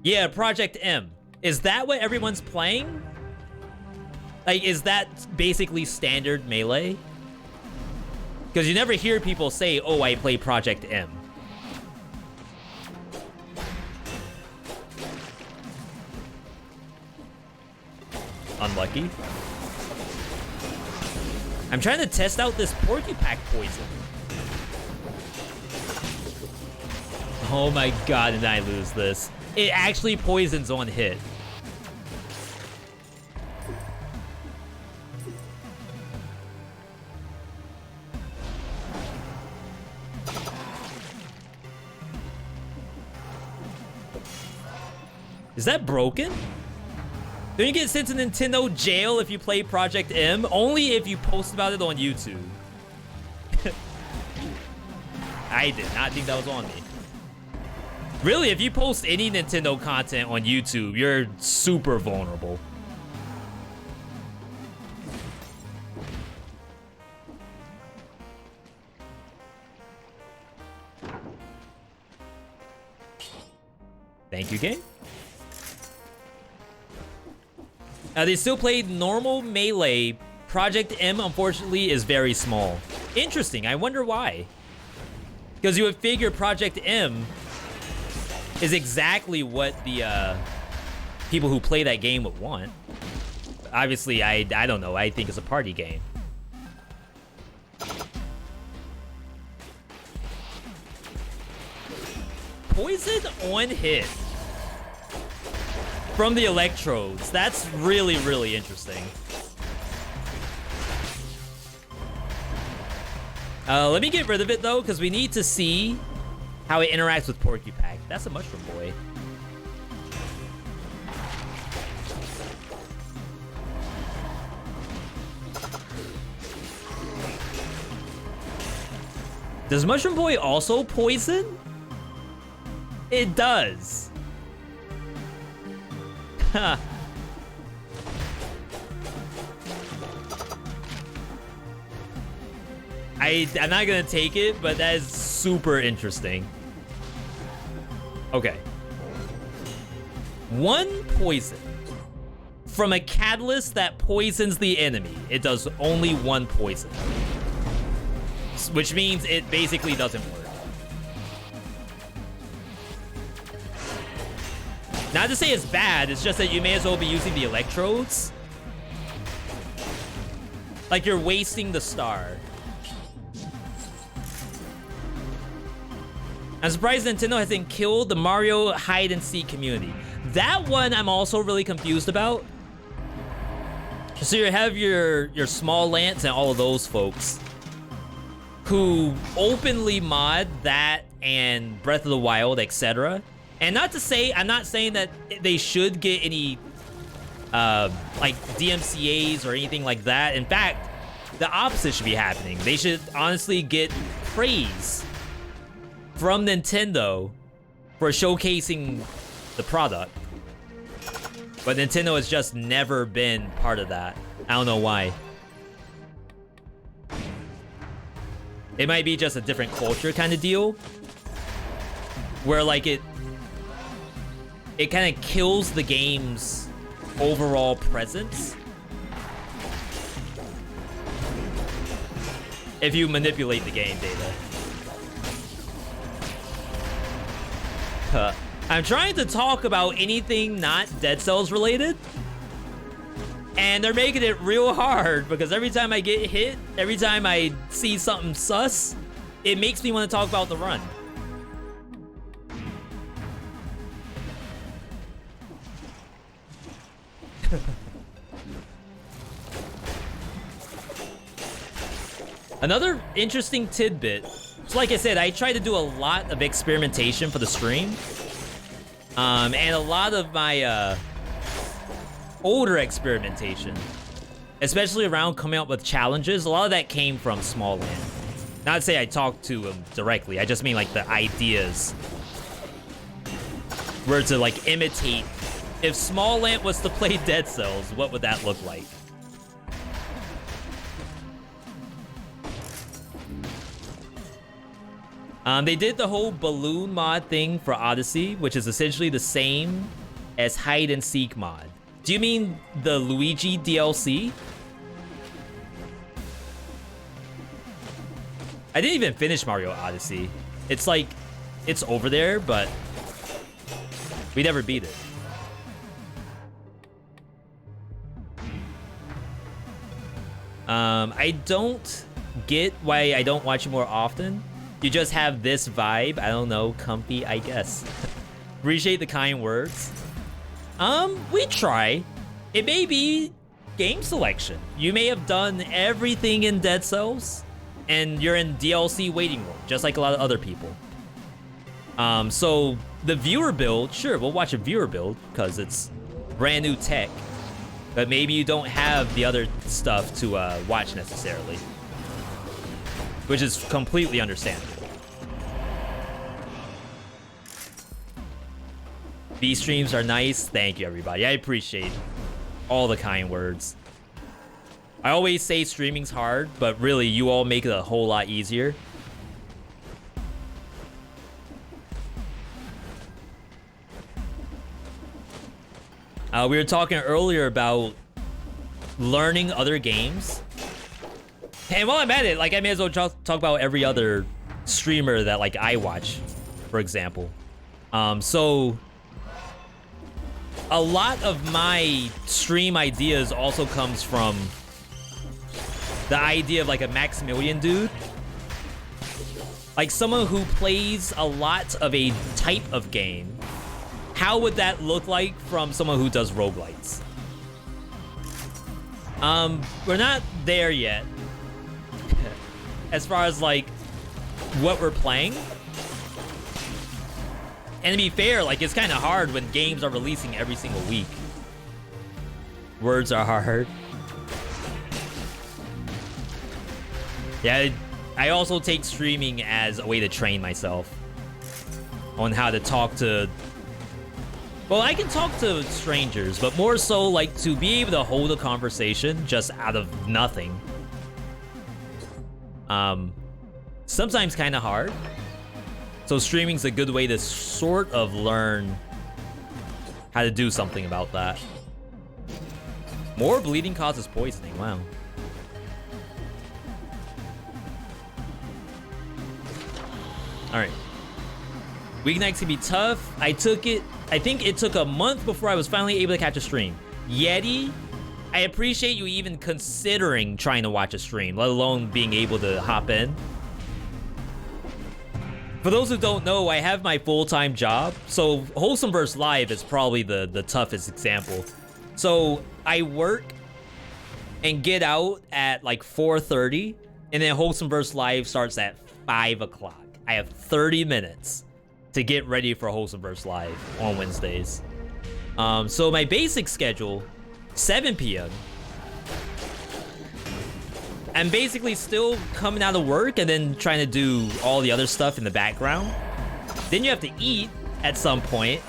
Yeah, Project M. Is that what everyone's playing? Like, is that basically standard Melee? Because you never hear people say, oh, I play Project M. Unlucky. I'm trying to test out this Porcupine poison. Oh my god, did I lose this? It actually poisons on hit. Is that broken? Don't you get sent to Nintendo jail if you play Project M? Only if you post about it on YouTube. I did not think that was on me. Really, if you post any Nintendo content on YouTube, you're super vulnerable. Thank you, game. They still played normal Melee. Project M, unfortunately, is very small. Interesting. I wonder why. Because you would figure Project M is exactly what the people who play that game would want. Obviously, I don't know. I think it's a party game. Poison on hit from the electrodes. That's really, really interesting. Let me get rid of it, though, because we need to see how it interacts with Porcupine. That's a mushroom boy. Does Mushroom Boy also poison? It does. Huh. I'm not gonna take it, but that is super interesting. Okay. 1 poison from a catalyst that poisons the enemy. It does only 1 poison, which means it basically doesn't work. Not to say it's bad, it's just that you may as well be using the electrodes. Like you're wasting the star. I'm surprised Nintendo hasn't killed the Mario hide-and-seek community. That one I'm also really confused about. So you have your Small Lance and all of those folks who openly mod that and Breath of the Wild, etc. And not to say, I'm not saying that they should get any like DMCAs or anything like that. In fact, the opposite should be happening. They should honestly get praise from Nintendo for showcasing the product. But Nintendo has just never been part of that. I don't know why. It might be just a different culture kind of deal. Where like it kind of kills the game's overall presence if you manipulate the game data. I'm trying to talk about anything not Dead Cells related, and they're making it real hard because every time I get hit, every time I see something sus, it makes me want to talk about the run. Another interesting tidbit. So like I said, I try to do a lot of experimentation for the stream. And a lot of my older experimentation, especially around coming up with challenges, a lot of that came from Small Land. Not to say I talked to him directly, I just mean like the ideas were to like imitate. If Small Land was to play Dead Cells, what would that look like? They did the whole balloon mod thing for Odyssey, which is essentially the same as hide and seek mod. Do you mean the Luigi DLC? I didn't even finish Mario Odyssey. It's like, it's over there, but we never beat it. I don't get why I don't watch you more often. You just have this vibe. I don't know, comfy, I guess. Appreciate the kind words. We try. It may be game selection. You may have done everything in Dead Cells, and you're in DLC waiting room, just like a lot of other people. So the viewer build, sure, we'll watch a viewer build because it's brand new tech, but maybe you don't have the other stuff to watch necessarily, which is completely understandable. These streams are nice. Thank you, everybody. I appreciate all the kind words. I always say streaming's hard, but really, you all make it a whole lot easier. We were talking earlier about learning other games. And while I'm at it, like, I may as well talk about every other streamer that, like, I watch, for example. So a lot of my stream ideas also comes from the idea of, like, a Maximilian dude. Like, someone who plays a lot of a type of game. How would that look like from someone who does roguelites? We're not there yet. As far as, like, what we're playing. And to be fair, like, it's kind of hard when games are releasing every single week. Words are hard. Yeah, I also take streaming as a way to train myself on how to talk to... Well, I can talk to strangers, but more so, like, to be able to hold a conversation just out of nothing. Sometimes kind of hard. So streaming's a good way to sort of learn how to do something about that. More bleeding causes poisoning. Wow. All right. Weeknights can be tough. I took it I think it took a month before I was finally able to catch a stream. Yeti, I appreciate you even considering trying to watch a stream, let alone being able to hop in. For those who don't know, I have my full-time job, so Wholesome vs. Live is probably the toughest example. So I work and get out at like 4:30, and then Wholesome vs. Live starts at 5 o'clock. I have 30 minutes to get ready for Wholesome vs. Live on Wednesdays. So my basic schedule, 7 p.m. I'm basically still coming out of work and then trying to do all the other stuff in the background. Then you have to eat at some point.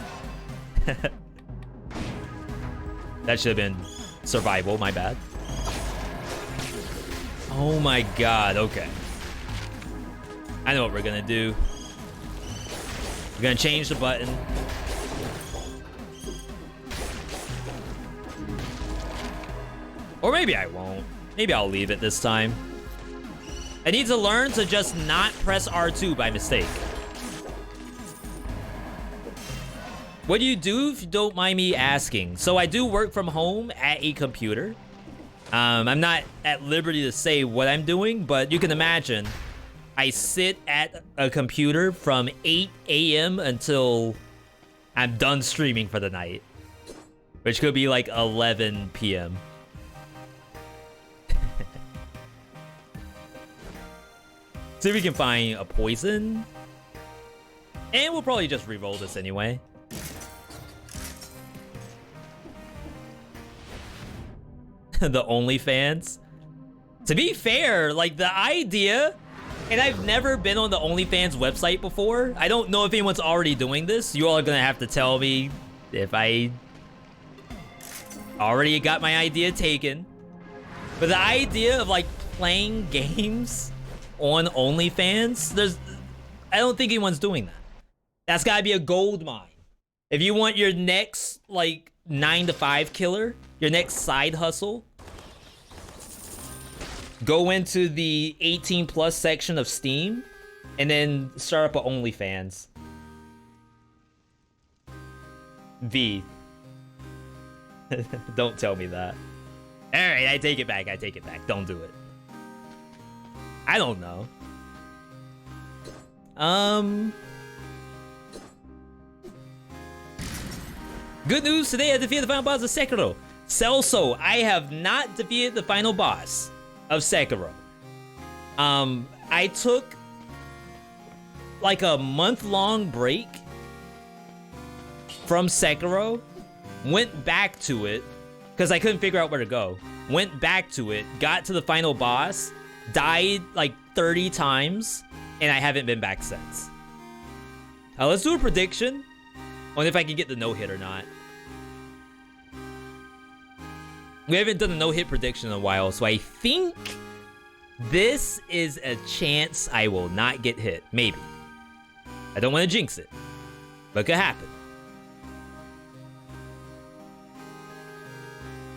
That should have been survival, my bad. Oh my god, okay. I know what we're gonna do. We're gonna change the button. Or maybe I won't. Maybe I'll leave it this time. I need to learn to just not press R2 by mistake. What do you do if you don't mind me asking? So I do work from home at a computer. I'm not at liberty to say what I'm doing, but you can imagine I sit at a computer from 8 a.m. until I'm done streaming for the night, which could be like 11 p.m. See if we can find a poison. And we'll probably just reroll this anyway. The OnlyFans. To be fair, like the idea, and I've never been on the OnlyFans website before. I don't know if anyone's already doing this. You all are gonna have to tell me if I already got my idea taken. But the idea of like playing games on OnlyFans, I don't think anyone's doing that. That's gotta be a gold mine. If you want your next like 9-to-5 killer, your next side hustle, go into the 18+ section of Steam and then start up an OnlyFans. V. Don't tell me that. Alright, I take it back, I take it back. Don't do it. I don't know. Good news, today I defeated the final boss of Sekiro. Celso, I have not defeated the final boss of Sekiro. I took like a month-long break from Sekiro, went back to it, because I couldn't figure out where to go. Went back to it, got to the final boss, died like 30 times, and I haven't been back since. Let's do a prediction on if I can get the no-hit or not. We haven't done a no-hit prediction in a while, so I think this is a chance I will not get hit. Maybe. I don't want to jinx it, but it could happen.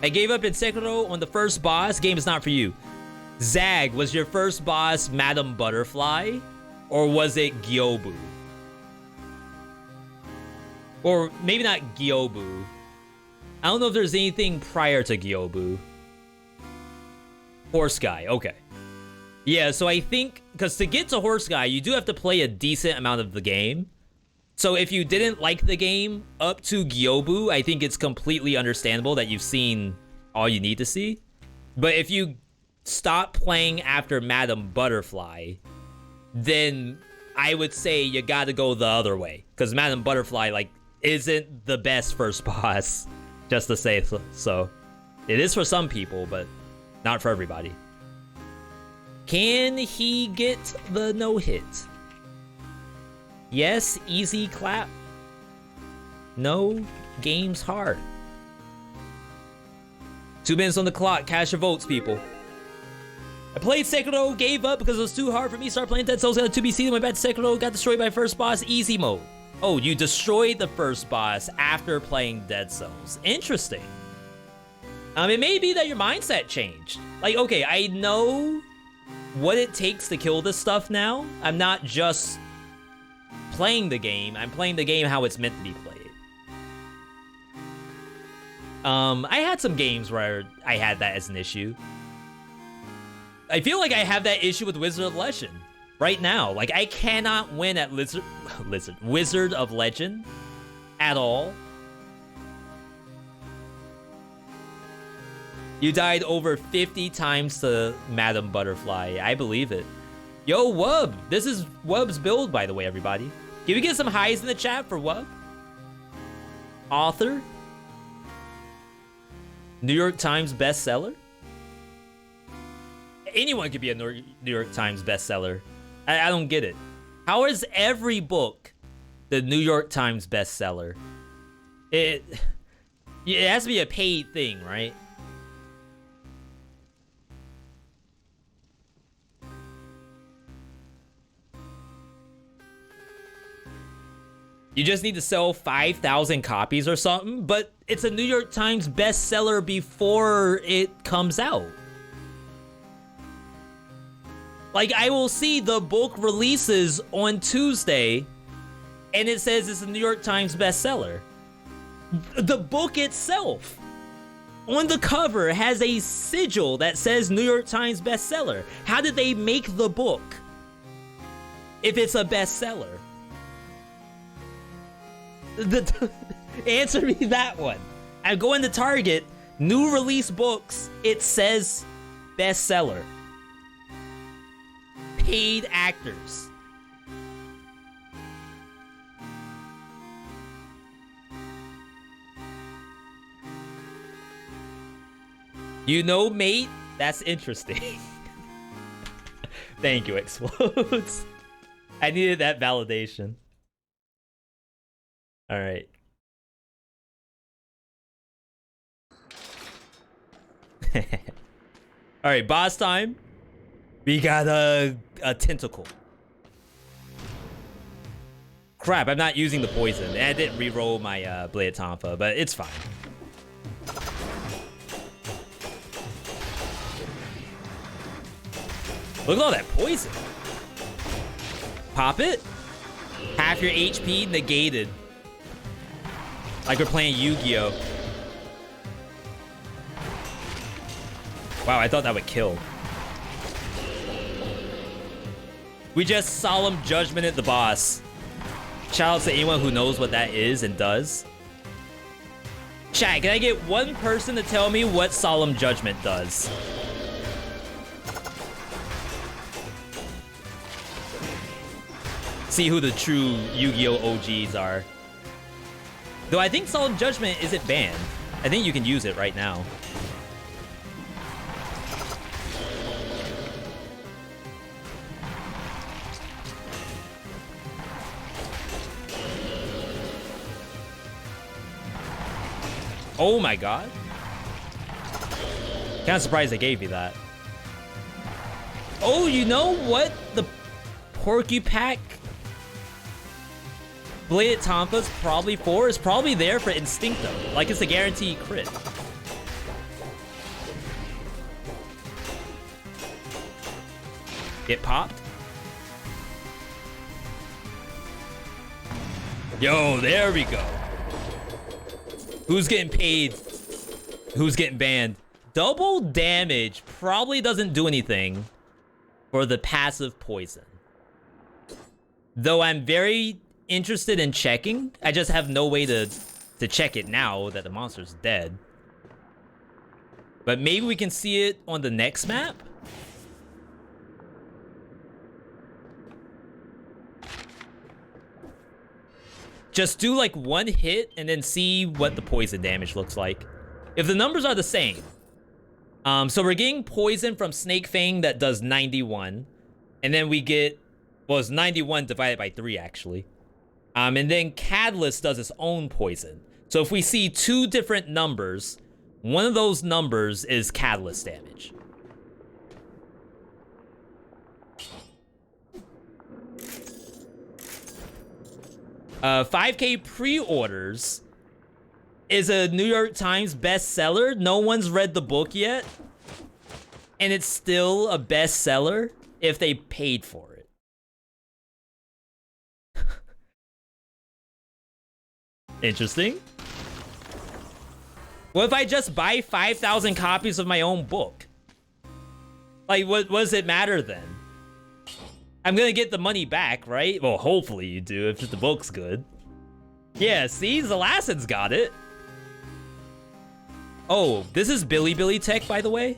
I gave up in Sekiro on the first boss. Game is not for you. Zag, was your first boss Madam Butterfly? Or was it Gyobu? Or maybe not Gyobu. I don't know if there's anything prior to Gyobu. Horse Guy, okay. Yeah, so I think, because to get to Horse Guy, you do have to play a decent amount of the game. So if you didn't like the game up to Gyobu, I think it's completely understandable that you've seen all you need to see. But if you stop playing after Madam Butterfly, then I would say you gotta go the other way. Because Madam Butterfly, like, isn't the best first boss, just to say so. It is for some people, but not for everybody. Can he get the no-hit? Yes, easy clap. No, game's hard. 2 minutes on the clock, cash your votes, people. I played Sekiro, gave up because it was too hard for me. Started playing Dead Souls, got a 2BC, went back to Sekiro, got destroyed by first boss, easy mode. Oh, you destroyed the first boss after playing Dead Souls. Interesting. It may be that your mindset changed. Like, okay, I know what it takes to kill this stuff now. I'm not just playing the game. I'm playing the game how it's meant to be played. I had some games where I had that as an issue. I feel like I have that issue with Wizard of Legend right now. Like, I cannot win at Wizard of Legend at all. You died over 50 times to Madam Butterfly. I believe it. Yo, Wub. This is Wub's build, by the way, everybody. Can we get some highs in the chat for Wub? Author. New York Times bestseller. Anyone could be a New York Times bestseller. I don't get it. How is every book the New York Times bestseller? It has to be a paid thing, right? You just need to sell 5,000 copies or something, but it's a New York Times bestseller before it comes out. Like, I will see the book releases on Tuesday, and it says it's a New York Times bestseller. The book itself, on the cover, has a sigil that says New York Times bestseller. How did they make the book if it's a bestseller? Answer me that one. I go into Target, new release books, it says bestseller. Paid actors. You know, mate? That's interesting. Thank you, Explodes. I needed that validation. All right. All right, boss time. We got a tentacle. Crap, I'm not using the poison. I didn't re-roll my Blade Tonfa, but it's fine. Look at all that poison. Pop it. Half your HP negated. Like we're playing Yu-Gi-Oh! Wow, I thought that would kill. We just solemn judgment at the boss. Shout out to anyone who knows what that is and does. Chat, can I get one person to tell me what solemn judgment does? See who the true Yu-Gi-Oh! OGs are. Though I think Solemn Judgment isn't banned. I think you can use it right now. Oh my god. Kinda surprised they gave me that. Oh, you know what the Porcupack Bladed Tonfa's probably for? Is probably there for Instincto. Like it's a guaranteed crit. Get popped. Yo, there we go. Who's getting paid? Who's getting banned? Double damage probably doesn't do anything for the passive poison. Though I'm very interested in checking. I just have no way to check it now that the monster's dead. But maybe we can see it on the next map? Just do like one hit and then see what the poison damage looks like. If the numbers are the same. So we're getting poison from Snake Fang that does 91. And then we get, well, it's 91 divided by 3 actually. And then Catalyst does its own poison. So if we see two different numbers, one of those numbers is Catalyst damage. $5K pre-orders is a New York Times bestseller. No one's read the book yet. And it's still a bestseller if they paid for it. Interesting. What if I just buy 5,000 copies of my own book? Like, what does it matter then? I'm gonna get the money back, right? Well, hopefully you do, if the book's good. Yeah, see? Zelassin's got it. Oh, this is Billy Tech, by the way.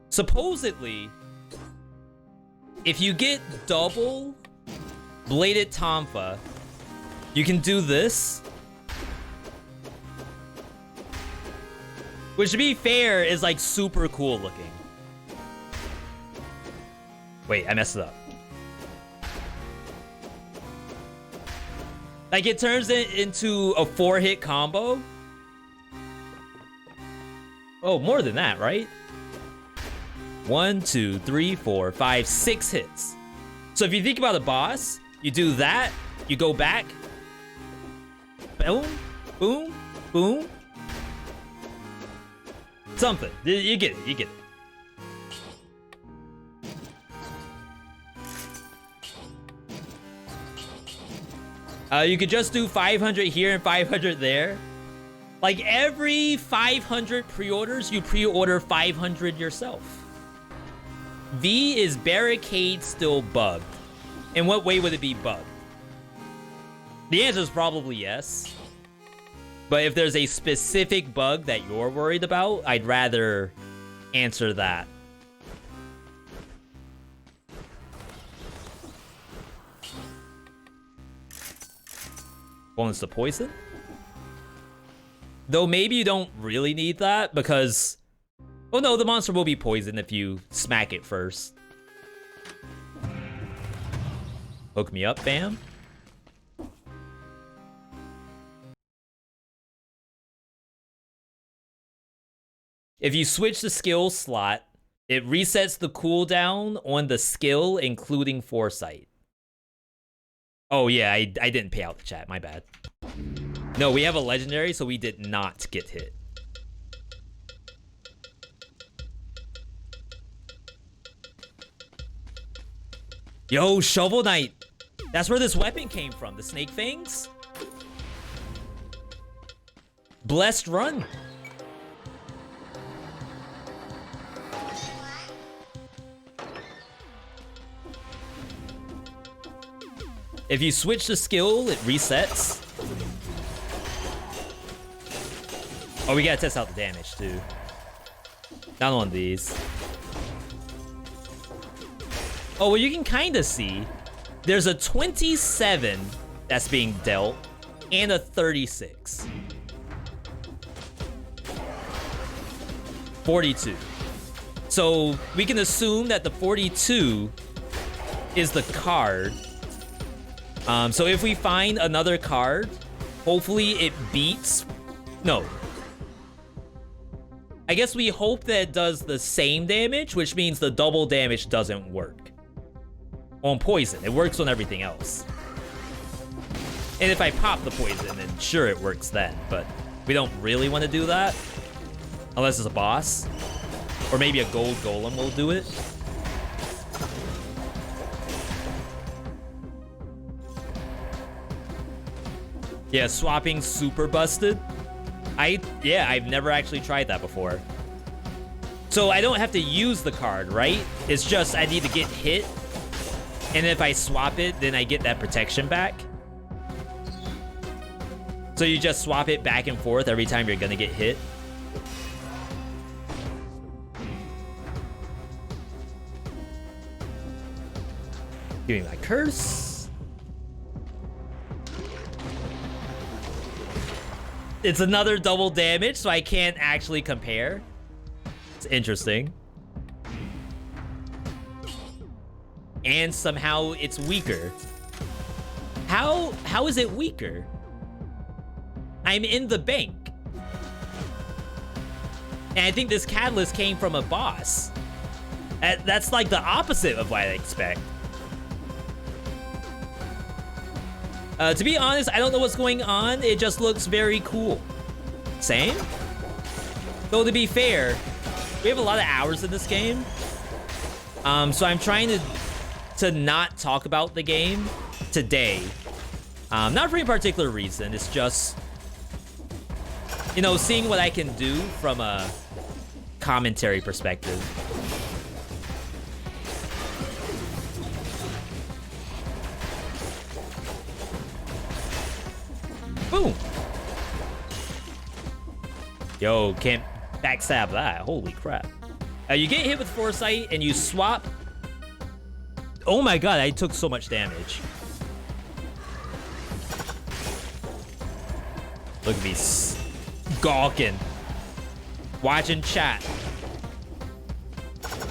Supposedly, if you get double Bladed Tonfa, you can do this. Which, to be fair, is like super cool looking. Wait, I messed it up. Like, it turns it into a 4-hit combo. Oh, more than that, right? 1, 2, 3, 4, 5, 6 hits. So if you think about a boss, you do that, you go back. Boom, boom, boom. Something. You get it, you get it. You could just do 500 here and 500 there. Like, every 500 pre-orders, you pre-order 500 yourself. V, is Barricade still bugged? In what way would it be bugged? The answer is probably yes. But if there's a specific bug that you're worried about, I'd rather answer that. Bonus to poison? Though maybe you don't really need that because... Oh no, the monster will be poisoned if you smack it first. Hook me up, fam. If you switch the skill slot, it resets the cooldown on the skill, including Foresight. Oh yeah, I didn't pay out the chat, my bad. No, we have a legendary, so we did not get hit. Yo, Shovel Knight. That's where this weapon came from, the snake fangs. Blessed run. If you switch the skill, it resets. Oh, we gotta test out the damage too. Not on these. Oh, well, you can kind of see. There's a 27 that's being dealt and a 36. 42. So we can assume that the 42 is the card. So if we find another card, hopefully it beats... No. I guess we hope that it does the same damage, which means the double damage doesn't work. On poison, it works on everything else. And if I pop the poison, then sure it works then, but we don't really want to do that. Unless it's a boss. Or maybe a gold golem will do it. Yeah, swapping super busted. I've never actually tried that before. So I don't have to use the card, right? It's just I need to get hit. And if I swap it, then I get that protection back. So you just swap it back and forth every time you're gonna get hit. Give me my curse. It's another double damage, so I can't actually compare. It's interesting. And somehow it's weaker. How is it weaker? I'm in the bank. And I think this catalyst came from a boss. That's like the opposite of what I expect. To be honest, I don't know what's going on. It just looks very cool. Same? Though to be fair, we have a lot of hours in this game. So I'm trying to not talk about the game today. Not for any particular reason. It's just... You know, seeing what I can do from a commentary perspective. Boom. Yo, can't backstab that. Holy crap. You get hit with Foresight and you swap. Oh my god, I took so much damage. Look at me gawking. Watching chat.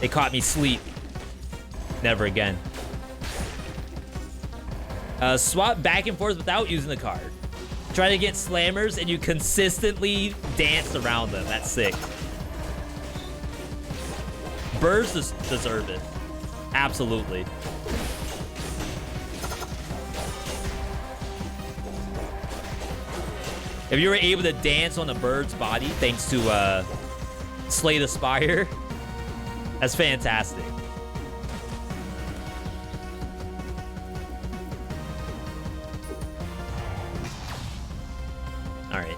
They caught me sleep. Never again. Swap back and forth without using the card. Try to get slammers and you consistently dance around them. That's sick. Birds deserve it. Absolutely. If you were able to dance on a bird's body thanks to Slay the Spire, that's fantastic. All right.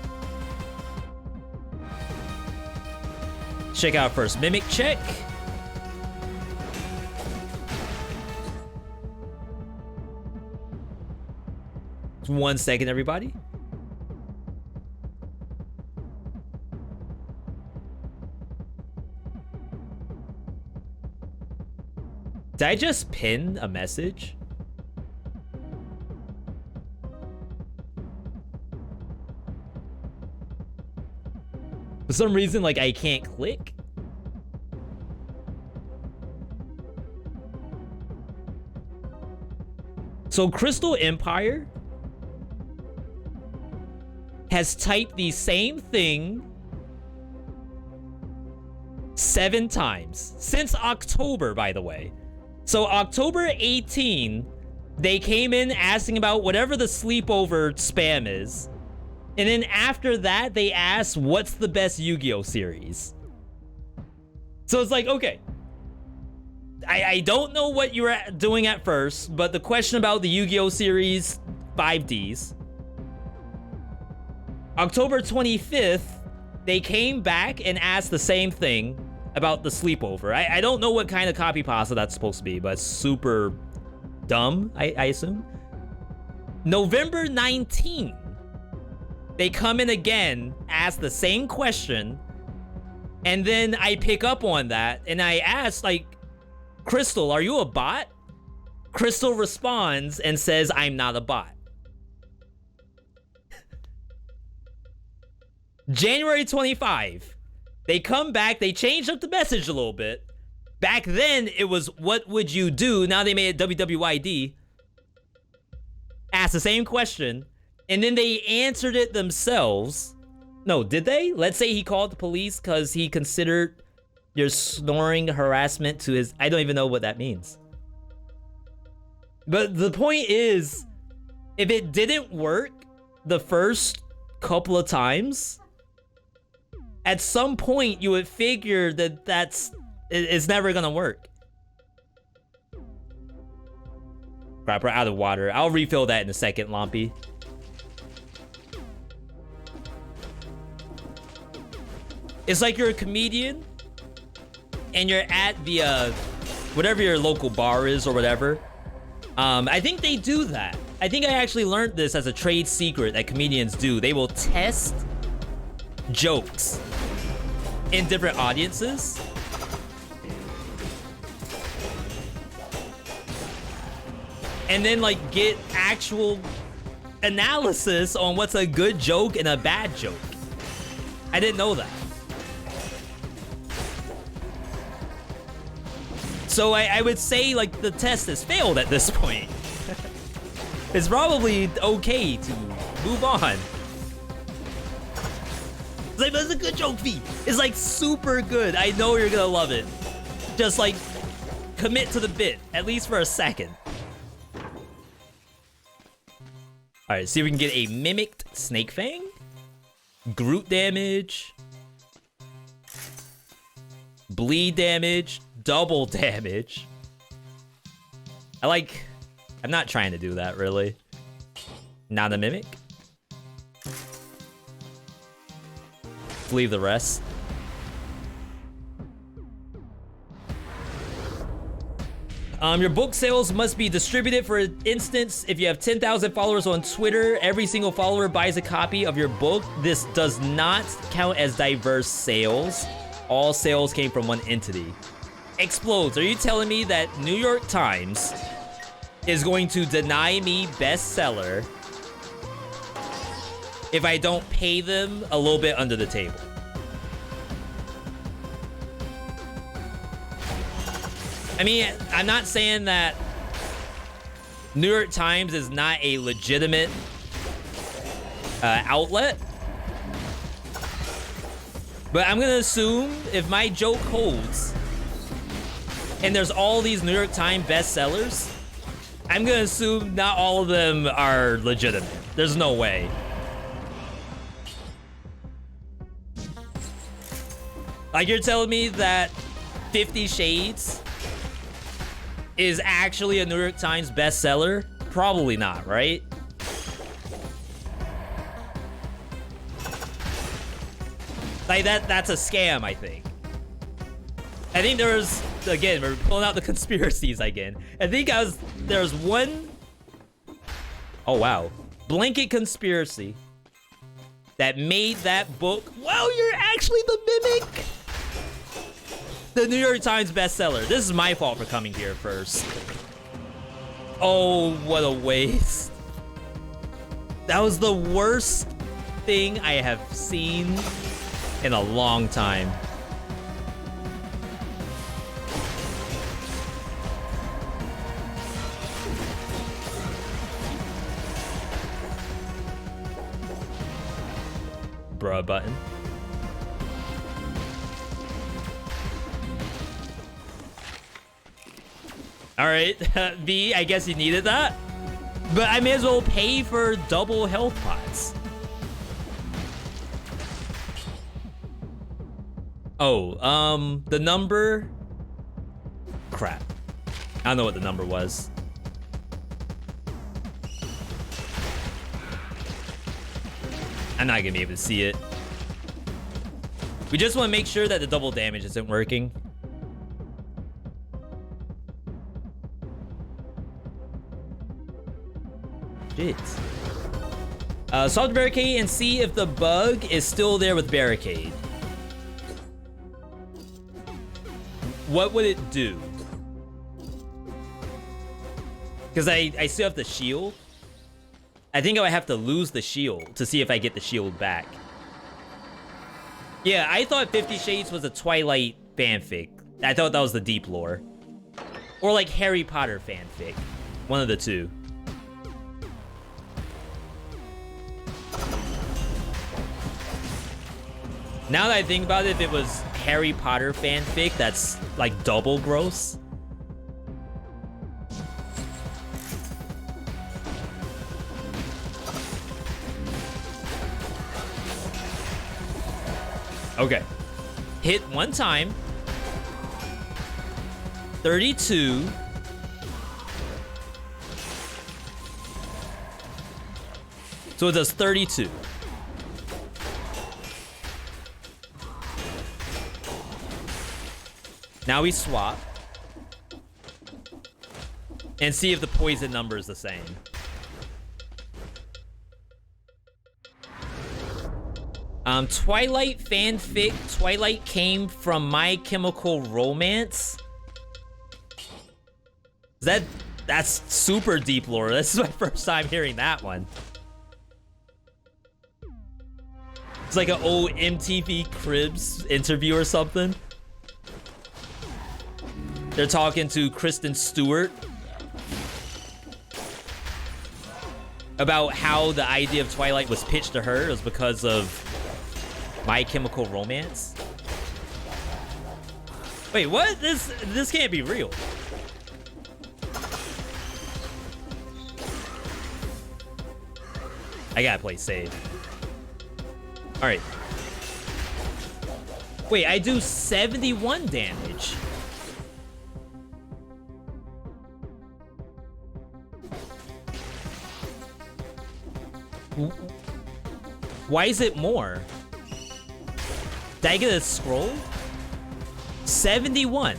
Check out first Mimic check. Just 1 second, everybody. Did I just pin a message? For some reason, like, I can't click. So Crystal Empire has typed the same thing 7 times since October, by the way. So October 18, they came in asking about whatever the sleepover spam is. And then after that, they asked, what's the best Yu-Gi-Oh series? So it's like, okay. I don't know what you were doing at first, but the question about the Yu-Gi-Oh series 5Ds. October 25th, they came back and asked the same thing about the sleepover. I don't know what kind of copy pasta that's supposed to be, but it's super dumb, I assume. November 19th, they come in again, ask the same question, and then I pick up on that, and I ask, like, Crystal, are you a bot? Crystal responds and says, I'm not a bot. January 25. They come back, they changed up the message a little bit. Back then, it was, what would you do? Now they made it WWYD. Asked the same question, and then they answered it themselves. No, did they? Let's say he called the police because he considered your snoring harassment to his... I don't even know what that means. But the point is, if it didn't work the first couple of times... At some point, you would figure that it's never gonna work. Crap, we're out of water. I'll refill that in a second, Lumpy. It's like you're a comedian, and you're at the, whatever your local bar is or whatever. I think they do that. I think I actually learned this as a trade secret that comedians do. They will test jokes in different audiences. And then like get actual analysis on what's a good joke and a bad joke. I didn't know that. So I would say like the test has failed at this point. It's probably okay to move on. It's like, that's a good joke, V. It's like super good. I know you're gonna love it. Just like commit to the bit, at least for a second. All right, see if we can get a mimicked Snake Fang. Groot damage. Bleed damage. Double damage. I'm not trying to do that, really. Not a mimic. Leave the rest. Your book sales must be distributed. For instance, if you have 10,000 followers on Twitter, every single follower buys a copy of your book. This does not count as diverse sales. All sales came from one entity. Explodes. Are you telling me that New York Times is going to deny me bestseller if I don't pay them a little bit under the table? I mean, I'm not saying that New York Times is not a legitimate outlet, but I'm gonna assume if my joke holds and there's all these New York Times bestsellers, I'm gonna assume not all of them are legitimate. There's no way. Like, you're telling me that 50 Shades is actually a New York Times bestseller? Probably not, right? Like, that's a scam, I think. I think there was, again, we're pulling out the conspiracies again. I think there was one, oh wow, blanket conspiracy that made that book, wow, you're actually the mimic, the New York Times bestseller. This is my fault for coming here first. Oh, what a waste. That was the worst thing I have seen in a long time. Bruh button. All right, V, I guess you needed that. But I may as well pay for double health pots. Oh, the number... Crap. I don't know what the number was. I'm not gonna be able to see it. We just want to make sure that the double damage isn't working. Shit. Solve the barricade and see if the bug is still there with barricade. What would it do? Because I still have the shield. I think I would have to lose the shield to see if I get the shield back. Yeah, I thought 50 Shades was a Twilight fanfic. I thought that was the deep lore. Or like Harry Potter fanfic. One of the two. Now that I think about it, if it was Harry Potter fanfic, that's like double gross. Okay. Hit one time. 32. So it does 32. Now we swap. And see if the poison number is the same. Twilight fanfic. Twilight came from My Chemical Romance. That's super deep lore. This is my first time hearing that one. It's like an old MTV Cribs interview or something. They're talking to Kristen Stewart about how the idea of Twilight was pitched to her. It was because of My Chemical Romance. Wait, what? This can't be real. I gotta play safe. All right. Wait, I do 71 damage. Why is it more? Did I get a scroll? 71.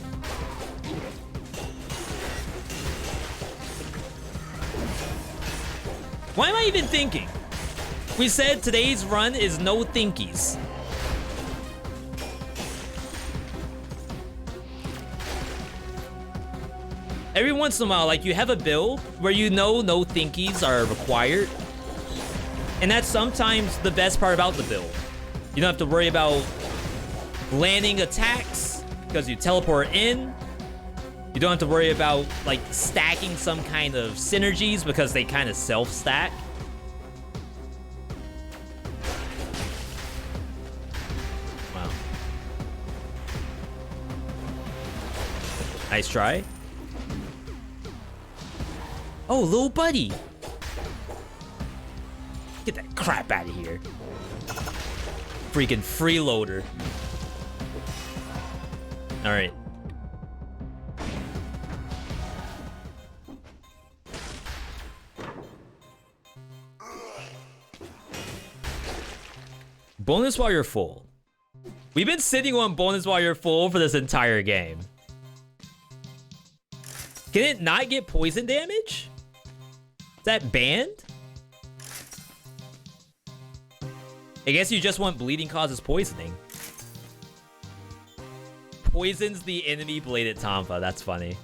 Why am I even thinking? We said today's run is no thinkies. Every once in a while, like, you have a build where you know no thinkies are required. And that's sometimes the best part about the build. You don't have to worry about landing attacks because you teleport in. You don't have to worry about, like, stacking some kind of synergies because they kind of self-stack. Wow. Nice try. Oh, little buddy. Get that crap out of here. Freaking freeloader. All right. Bonus while you're full. We've been sitting on bonus while you're full for this entire game. Can it not get poison damage? Is that banned? I guess you just want bleeding causes poisoning. Poisons the enemy bladed Tonfa. That's funny.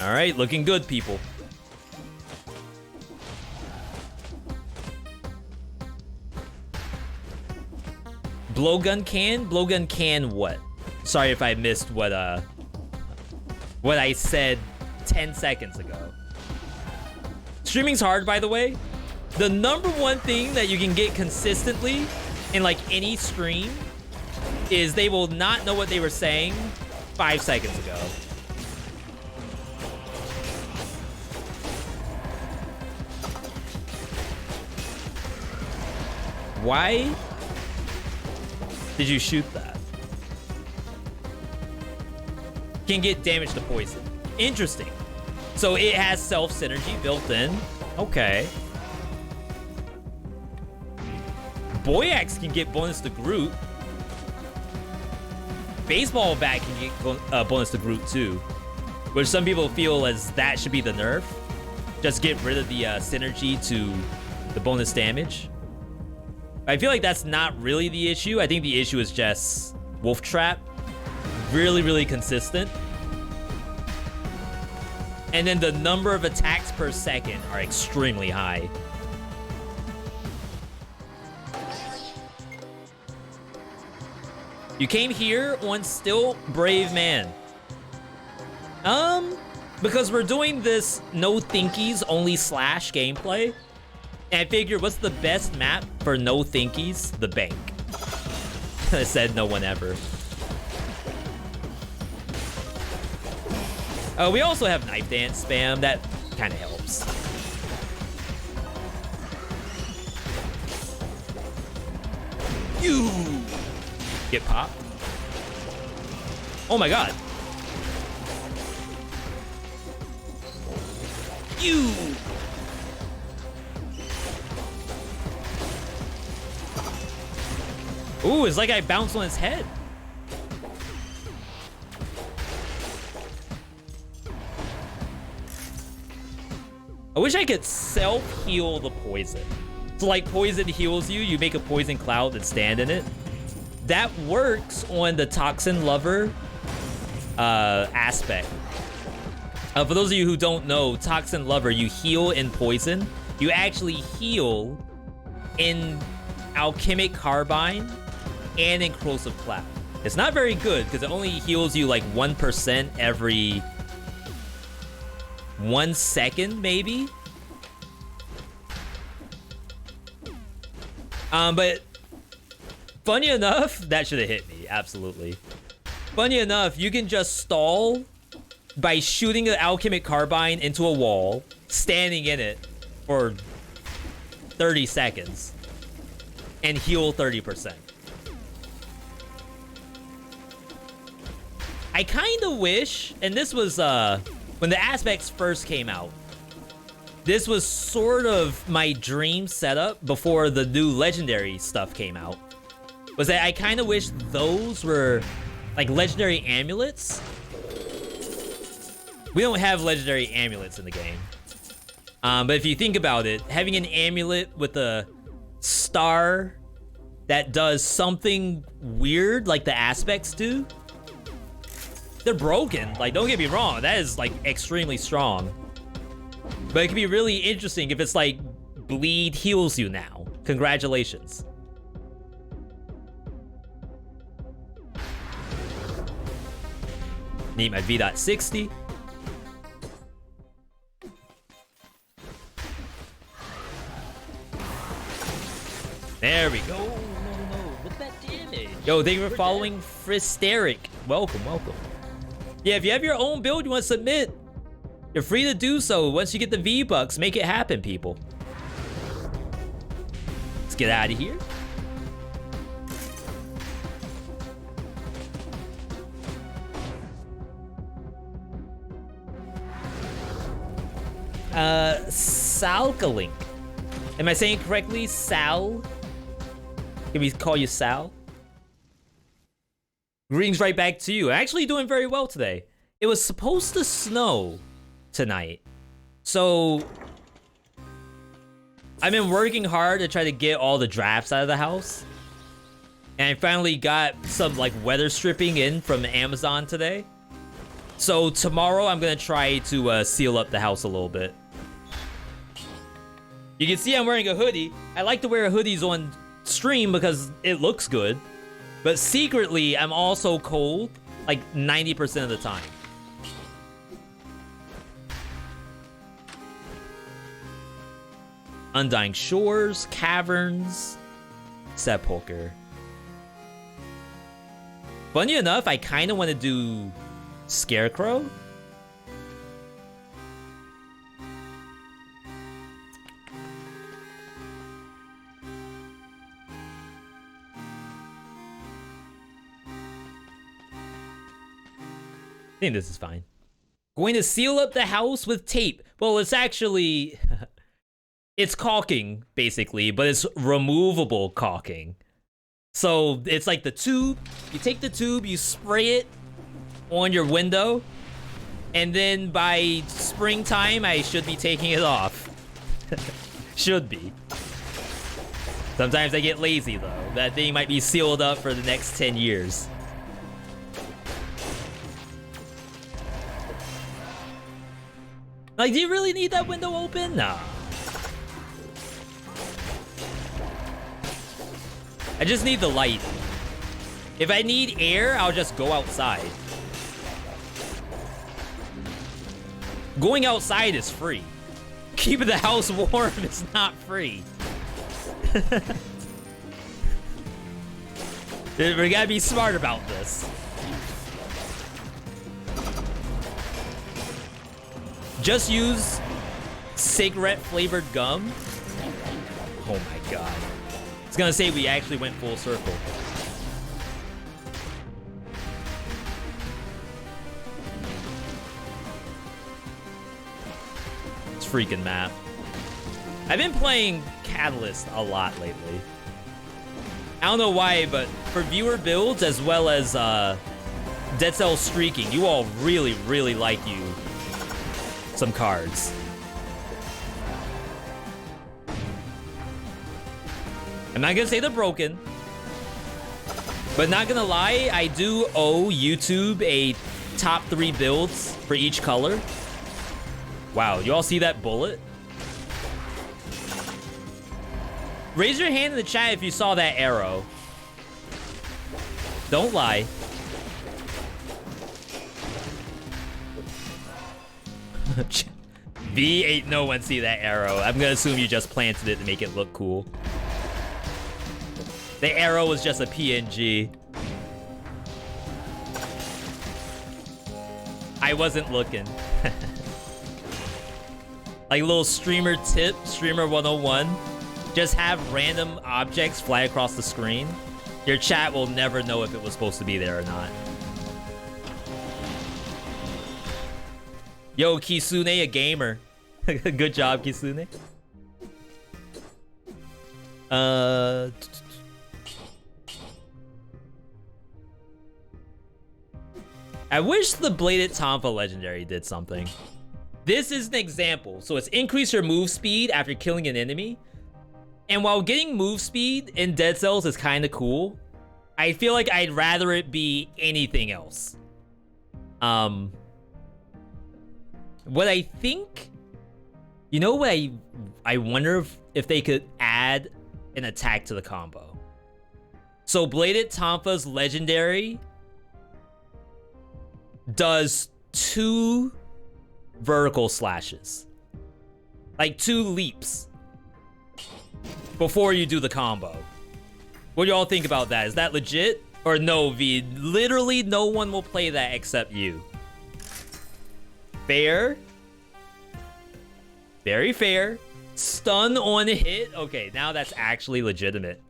All right, looking good, people. Blowgun can? Blowgun can what? Sorry if I missed what I said 10 seconds ago. Streaming's hard, by the way. The number one thing that you can get consistently in like any stream is they will not know what they were saying 5 seconds ago. Why did you shoot that? Can get damage to poison. Interesting. So it has self-synergy built in. Okay. Boyax can get bonus to Groot. Baseball bat can get bonus to Groot too. Which some people feel as that should be the nerf. Just get rid of the synergy to the bonus damage. I feel like that's not really the issue. I think the issue is just Wolf Trap. Really, really consistent. And then the number of attacks per second are extremely high. You came here on Still Brave Man. Because we're doing this no thinkies, only slash gameplay. And I figured, what's the best map for no thinkies? The bank. I said no one ever. We also have knife dance spam. That kind of helps. You get popped. Oh my god. You. Ooh, it's like I bounced on his head. I wish I could self-heal the poison. So like poison heals you, you make a poison cloud and stand in it. That works on the Toxin Lover aspect. For those of you who don't know, Toxin Lover, you heal in poison. You actually heal in Alchemic Carbine and in Corrosive Cloud. It's not very good because it only heals you like 1% every 1 second, maybe. But funny enough, that should have hit me, absolutely. Funny enough, you can just stall by shooting an Alchemic Carbine into a wall, standing in it for 30 seconds, and heal 30%. I kind of wish, and this was when the aspects first came out, this was sort of my dream setup before the new legendary stuff came out. Was that I kind of wish those were like legendary amulets. We don't have legendary amulets in the game. But if you think about it, having an amulet with a star that does something weird like the aspects do, they're broken. Like, don't get me wrong, that is like extremely strong. But it can be really interesting if it's like bleed heals you now. Congratulations. Need my V.60. There we go. No, look at that damage. Yo, thank you for following Fristeric. Welcome, welcome. Yeah, if you have your own build you want to submit, you're free to do so once you get the V-Bucks. Make it happen, people. Let's get out of here. Salkalink. Am I saying it correctly? Sal? Can we call you Sal? Greetings right back to you. Actually doing very well today. It was supposed to snow tonight. So I've been working hard to try to get all the drafts out of the house. And I finally got some like weather stripping in from Amazon today. So tomorrow I'm gonna try to seal up the house a little bit. You can see I'm wearing a hoodie. I like to wear hoodies on stream because it looks good. But secretly, I'm also cold like 90% of the time. Undying Shores, Caverns, Sepulcher. Funny enough, I kind of want to do Scarecrow. I think this is fine. Going to seal up the house with tape. Well, it's actually... it's caulking, basically, but it's removable caulking. So it's like the tube. You take the tube, you spray it on your window, and then by springtime, I should be taking it off. Should be. Sometimes I get lazy, though. That thing might be sealed up for the next 10 years. Like, do you really need that window open? Nah. I just need the light. If I need air, I'll just go outside. Going outside is free. Keeping the house warm is not free. We gotta be smart about this. Just use cigarette flavored gum. Oh my god. I was gonna say we actually went full circle. It's freaking map. I've been playing Catalyst a lot lately. I don't know why, but for viewer builds as well as Dead Cell Streaking, you all really, really like you some cards. I'm not gonna say they're broken, but not gonna lie, I do owe YouTube a top 3 builds for each color. Wow, you all see that bullet? Raise your hand in the chat if you saw that arrow. Don't lie. V ain't no one see that arrow. I'm gonna assume you just planted it to make it look cool. The arrow was just a PNG. I wasn't looking. Like a little streamer tip, streamer 101. Just have random objects fly across the screen. Your chat will never know if it was supposed to be there or not. Yo, Kisune, a gamer. Good job, Kisune. I wish the Bladed Tonfa Legendary did something. This is an example. So it's increase your move speed after killing an enemy. And while getting move speed in Dead Cells is kind of cool, I feel like I'd rather it be anything else. What I think... You know what I wonder if they could add an attack to the combo. So Bladed Tonfa's Legendary does 2 vertical slashes. Like 2 leaps. Before you do the combo. What do y'all think about that? Is that legit? Or no, V? Literally no one will play that except you. Fair. Very fair. Stun on hit. Okay, now that's actually legitimate.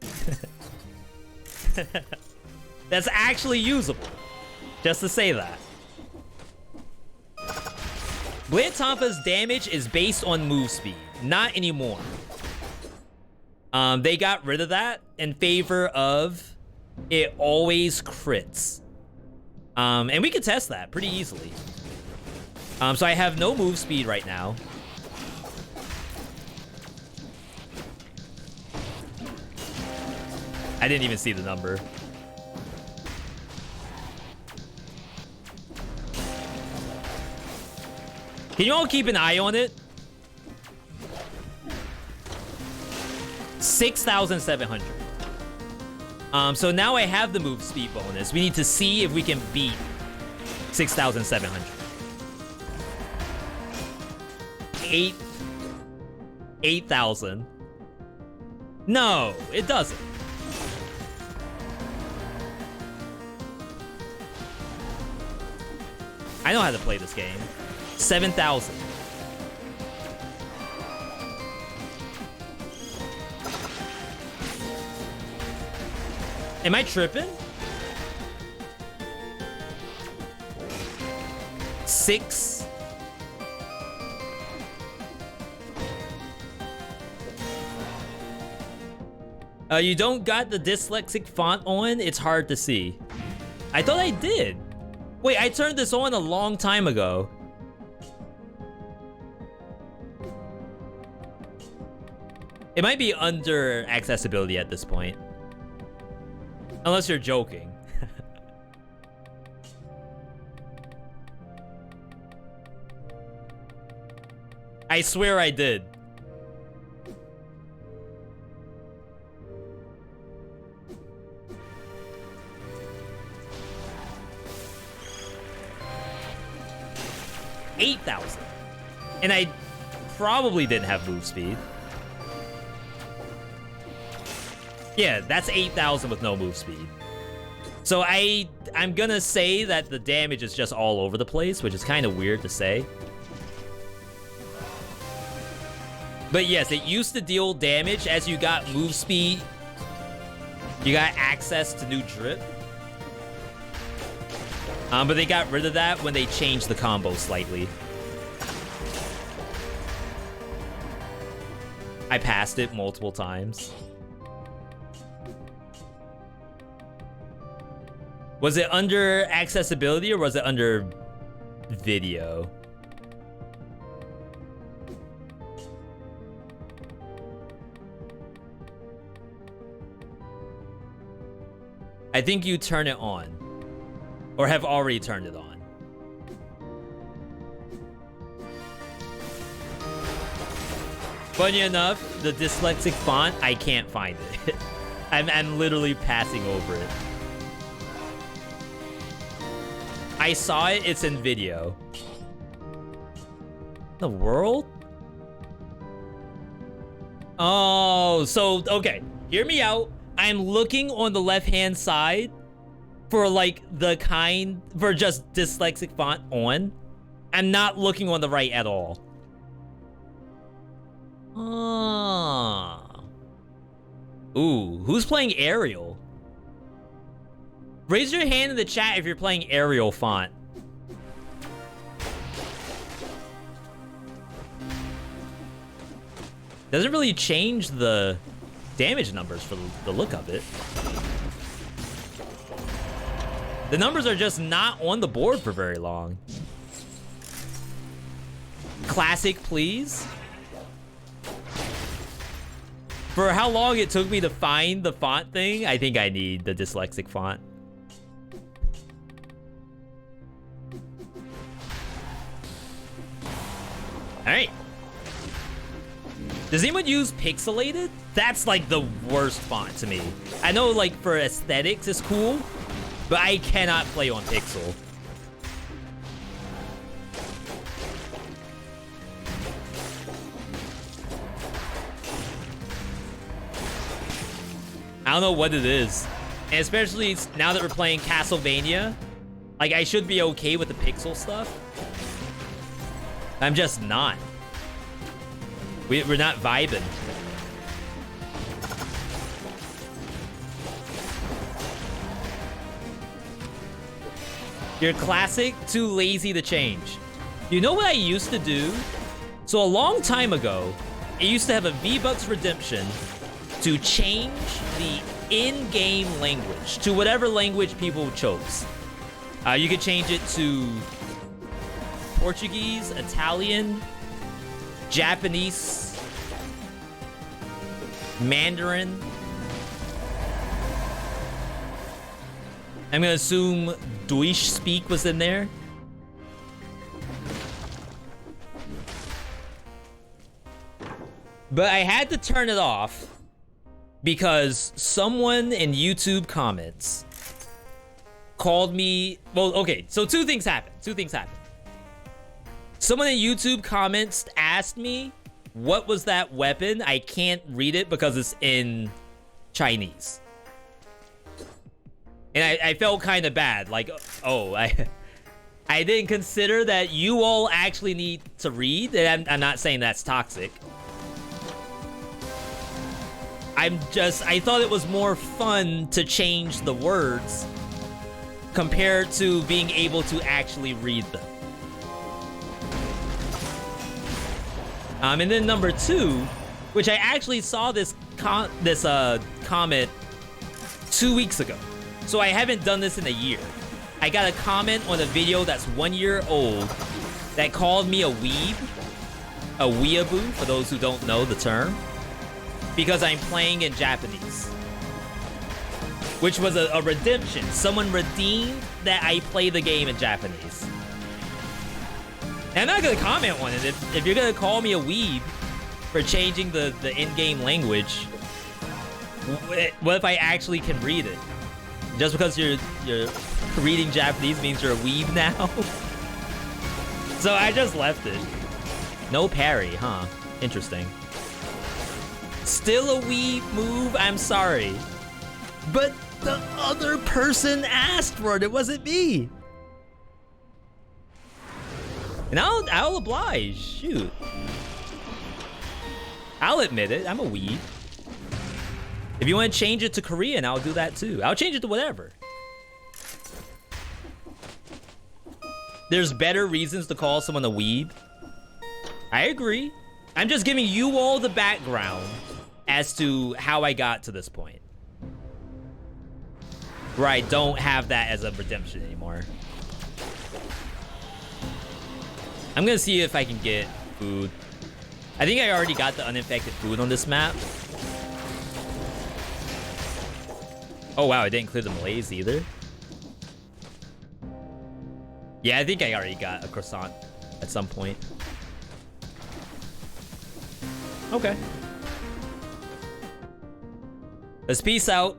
That's actually usable. Just to say that. Bladed Tonfa's damage is based on move speed. Not anymore. They got rid of that in favor of it always crits. And we can test that pretty easily. So I have no move speed right now. I didn't even see the number. Can you all keep an eye on it? 6,700. So now I have the move speed bonus. We need to see if we can beat 6,700. 8,000. No, it doesn't. I know how to play this game. 7,000. Am I tripping? 6. You don't got the dyslexic font on? It's hard to see. I thought I did. Wait, I turned this on a long time ago. It might be under accessibility at this point. Unless you're joking. I swear I did. $8,000. And I probably didn't have move speed. Yeah, that's 8,000 with no move speed. So I'm gonna say that the damage is just all over the place, which is kind of weird to say. But yes, it used to deal damage as you got move speed. You got access to new drip. But they got rid of that when they changed the combo slightly. I passed it multiple times. Was it under accessibility or was it under video? I think you turn it on. Or have already turned it on. Funny enough, the dyslexic font, I can't find it. I'm literally passing over it. I saw it, it's in video. The world? Oh, so, okay. Hear me out. I'm looking on the left-hand side for, like, the kind... For just dyslexic font on. I'm not looking on the right at all. Ooh, who's playing Arial? Raise your hand in the chat if you're playing Arial font. Doesn't really change the damage numbers for the look of it. The numbers are just not on the board for very long. Classic, please. For how long it took me to find the font thing, I think I need the dyslexic font. Alright. Does anyone use pixelated? That's like the worst font to me. I know like for aesthetics it's cool, but I cannot play on pixel. I don't know what it is. And especially now that we're playing Castlevania, like I should be okay with the pixel stuff. I'm just not. We're not vibing. You're classic, too lazy to change. You know what I used to do? So a long time ago, I used to have a V-Bucks redemption to change the in-game language to whatever language people chose. You could change it to Portuguese, Italian, Japanese, Mandarin. I'm gonna assume Deutsch speak was in there. But I had to turn it off because someone in YouTube comments called me. Well, okay, so two things happened. Someone in YouTube comments asked me, what was that weapon? I can't read it because it's in Chinese. And I felt kind of bad. Like, oh, I didn't consider that you all actually need to read. And I'm not saying that's toxic. I thought it was more fun to change the words compared to being able to actually read them. And then number two, which I actually saw this comment 2 weeks ago. So I haven't done this in a year. I got a comment on a video that's 1 year old that called me a weeb, a weeaboo, for those who don't know the term, because I'm playing in Japanese. Which was a redemption. Someone redeemed that I play the game in Japanese. And I'm not gonna comment on it. If you're gonna call me a weeb for changing the in-game language, what if I actually can read it? Just because you're reading Japanese means you're a weeb now? So I just left it. No parry, huh? Interesting. Still a weeb move? I'm sorry. But the other person asked for it. It wasn't me. And I'll oblige. Shoot. I'll admit it. I'm a weeb. If you want to change it to Korean, I'll do that too. I'll change it to whatever. There's better reasons to call someone a weeb. I agree. I'm just giving you all the background as to how I got to this point. Where I don't have that as a redemption anymore. I'm gonna see if I can get food. I think I already got the uninfected food on this map. Oh wow, I didn't clear the malaise either. Yeah, I think I already got a croissant at some point. Okay. Let's peace out.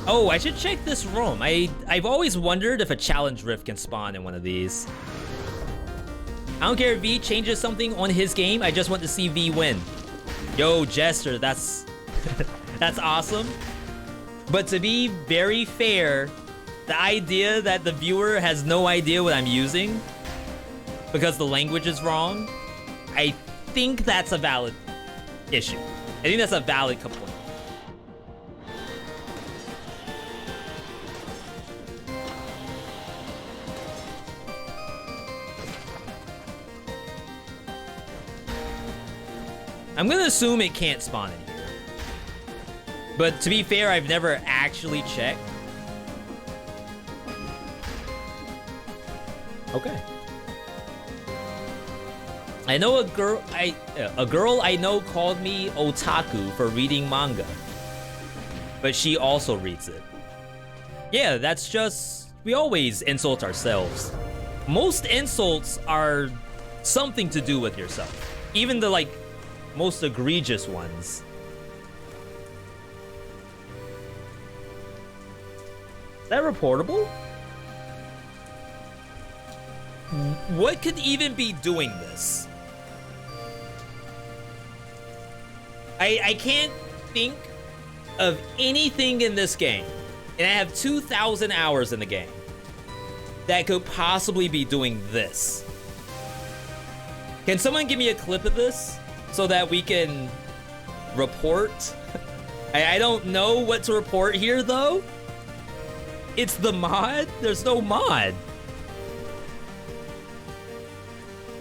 Oh, I should check this room. I've always wondered if a challenge rift can spawn in one of these. I don't care if V changes something on his game. I just want to see V win. Yo, Jester, that's that's awesome. But to be very fair, the idea that the viewer has no idea what I'm using because the language is wrong, I think that's a valid issue. I think that's a valid complaint. I'm gonna assume it can't spawn in here. But to be fair, I've never actually checked. Okay. I know a girl I know called me otaku for reading manga. But she also reads it. Yeah, that's just... We always insult ourselves. Most insults are something to do with yourself. Even the, like, most egregious ones. Is that reportable? What could even be doing this? I can't think of anything in this game, and I have 2,000 hours in the game, that could possibly be doing this. Can someone give me a clip of this so that we can report? I don't know what to report here, though. It's the mod? There's no mod.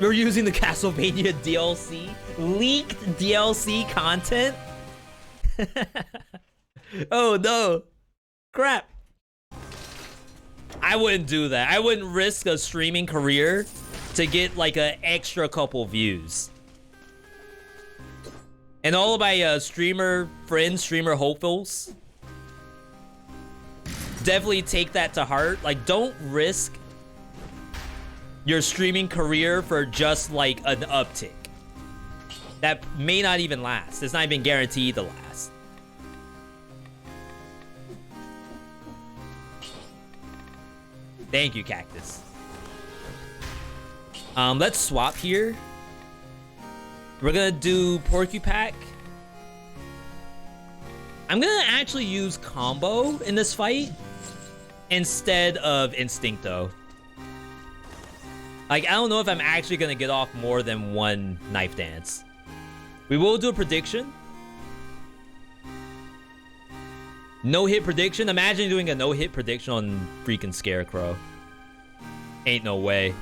We're using the Castlevania DLC. Leaked DLC content? Oh no. Crap. I wouldn't do that. I wouldn't risk a streaming career to get like an extra couple views. And all of my streamer friends, streamer hopefuls, definitely take that to heart. Like, don't risk your streaming career for just like an uptick that may not even last. It's not even guaranteed to last. Thank you, Cactus. Let's swap here. We're gonna do Porcupack. I'm gonna actually use combo in this fight instead of Instincto. Like, I don't know if I'm actually gonna get off more than one knife dance. We will do a prediction. No-hit prediction. Imagine doing a no-hit prediction on freaking Scarecrow. Ain't no way.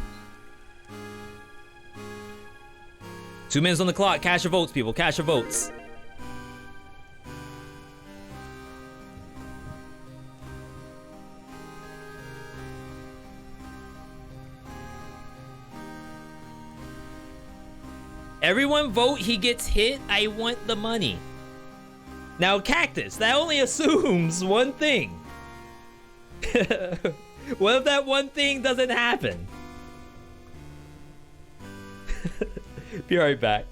2 minutes on the clock. Cash your votes, people. Cash your votes. Everyone vote he gets hit. I want the money. Now, Cactus, that only assumes one thing. What if that one thing doesn't happen? Be right back.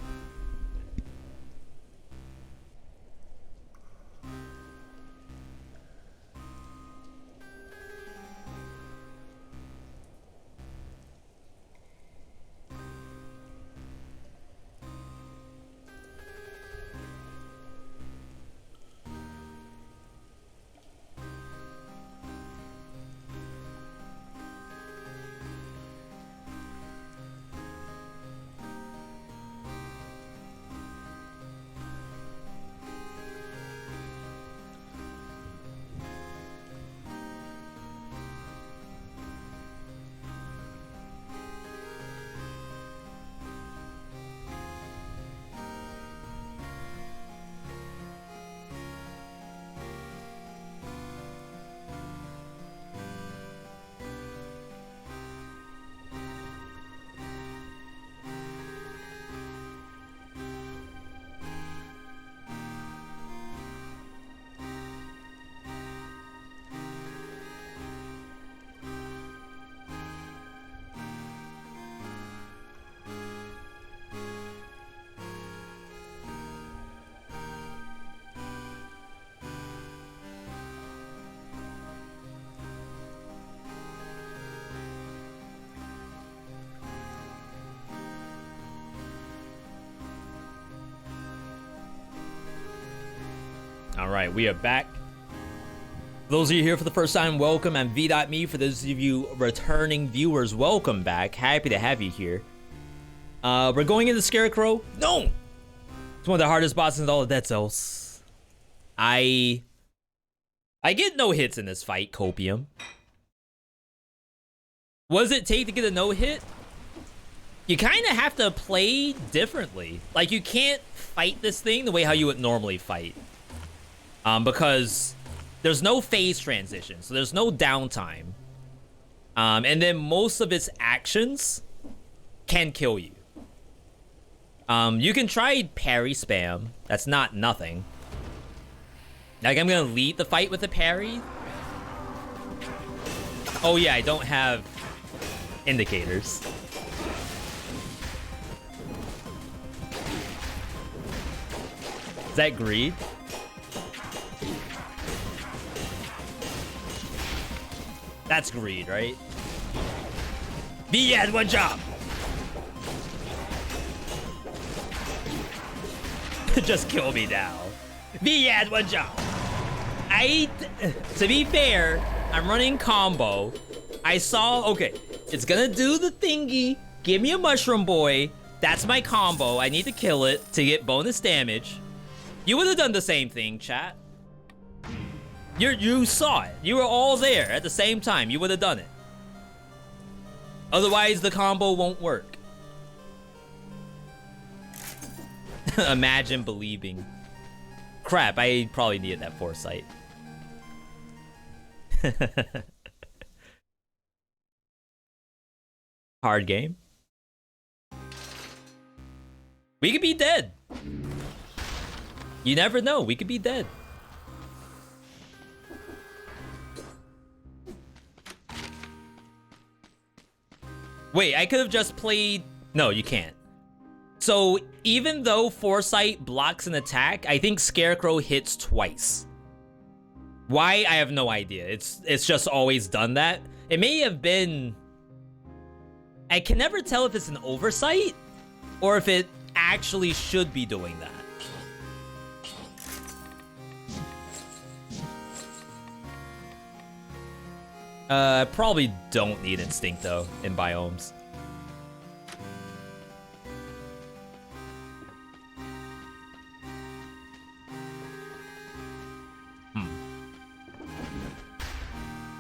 All right, we are back. For those of you here for the first time, welcome. I'm VeeDotMe. For those of you returning viewers, welcome back. Happy to have you here. We're going into Scarecrow. No! It's one of the hardest bosses in all of Dead Cells. I get no hits in this fight, Copium. What does it take to get a no hit? you kind of have to play differently. Like, you can't fight this thing the way how you would normally fight. Because there's no phase transition, so there's no downtime. And then most of its actions can kill you. You can try parry spam. That's not nothing. Like, I'm gonna lead the fight with a parry. Oh yeah, I don't have indicators. Is that greed? That's greed, right? V had one job. Just kill me now. V had one job. To be fair, I'm running combo. I saw, okay, it's gonna do the thingy. Give me a mushroom boy. That's my combo. I need to kill it to get bonus damage. You would have done the same thing, chat. You saw it. You were all there at the same time. You would have done it. Otherwise, the combo won't work. Imagine believing. Crap, I probably needed that foresight. Hard game. We could be dead. You never know. We could be dead. Wait, I could have just played... No, you can't. So, even though Foresight blocks an attack, I think Scarecrow hits twice. Why? I have no idea. It's just always done that. It may have been... I can never tell if it's an oversight or if it actually should be doing that. Probably don't need Instinct, though, in biomes.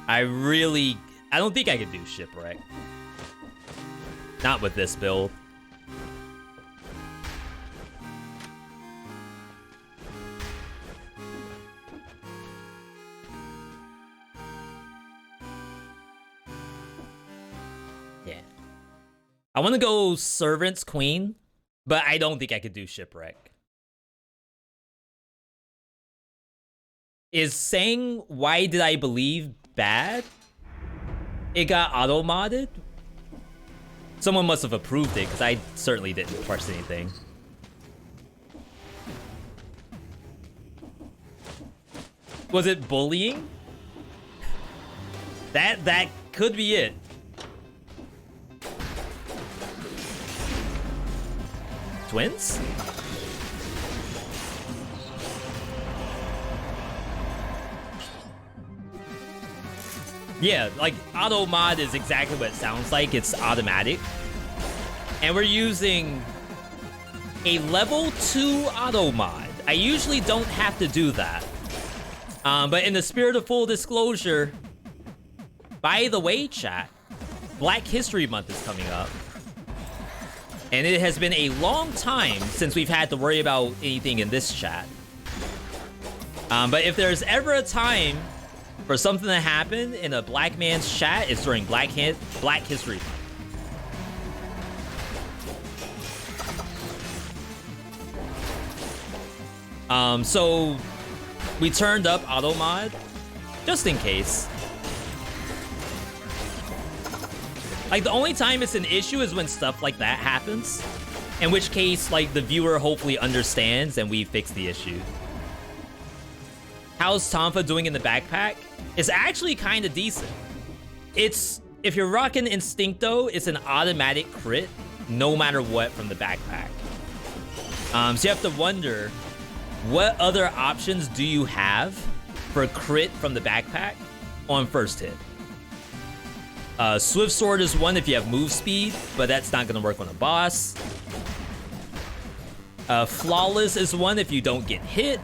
I don't think I could do Shipwreck. Not with this build. Yeah. I want to go Servant's Queen, but I don't think I could do Shipwreck. Is saying why did I believe bad? It got auto-modded? Someone must have approved it, because I certainly didn't press anything. Was it bullying? That could be it. Twins? Yeah, like, auto mod is exactly what it sounds like. It's automatic. And we're using a level 2 auto mod. I usually don't have to do that. But in the spirit of full disclosure, by the way, chat, Black History Month is coming up. And it has been a long time since we've had to worry about anything in this chat. But if there's ever a time for something to happen in a black man's chat, it's during Black History Month. So we turned up auto mod just in case. Like, the only time it's an issue is when stuff like that happens, in which case, like, the viewer hopefully understands and we fix the issue. How's Tonfa doing in the backpack? It's actually kind of decent. It's, if you're rocking Instincto, it's an automatic crit, no matter what, from the backpack. So you have to wonder, what other options do you have for crit from the backpack on first hit? Swift Sword is one if you have move speed, but that's not gonna work on a boss. Flawless is one if you don't get hit.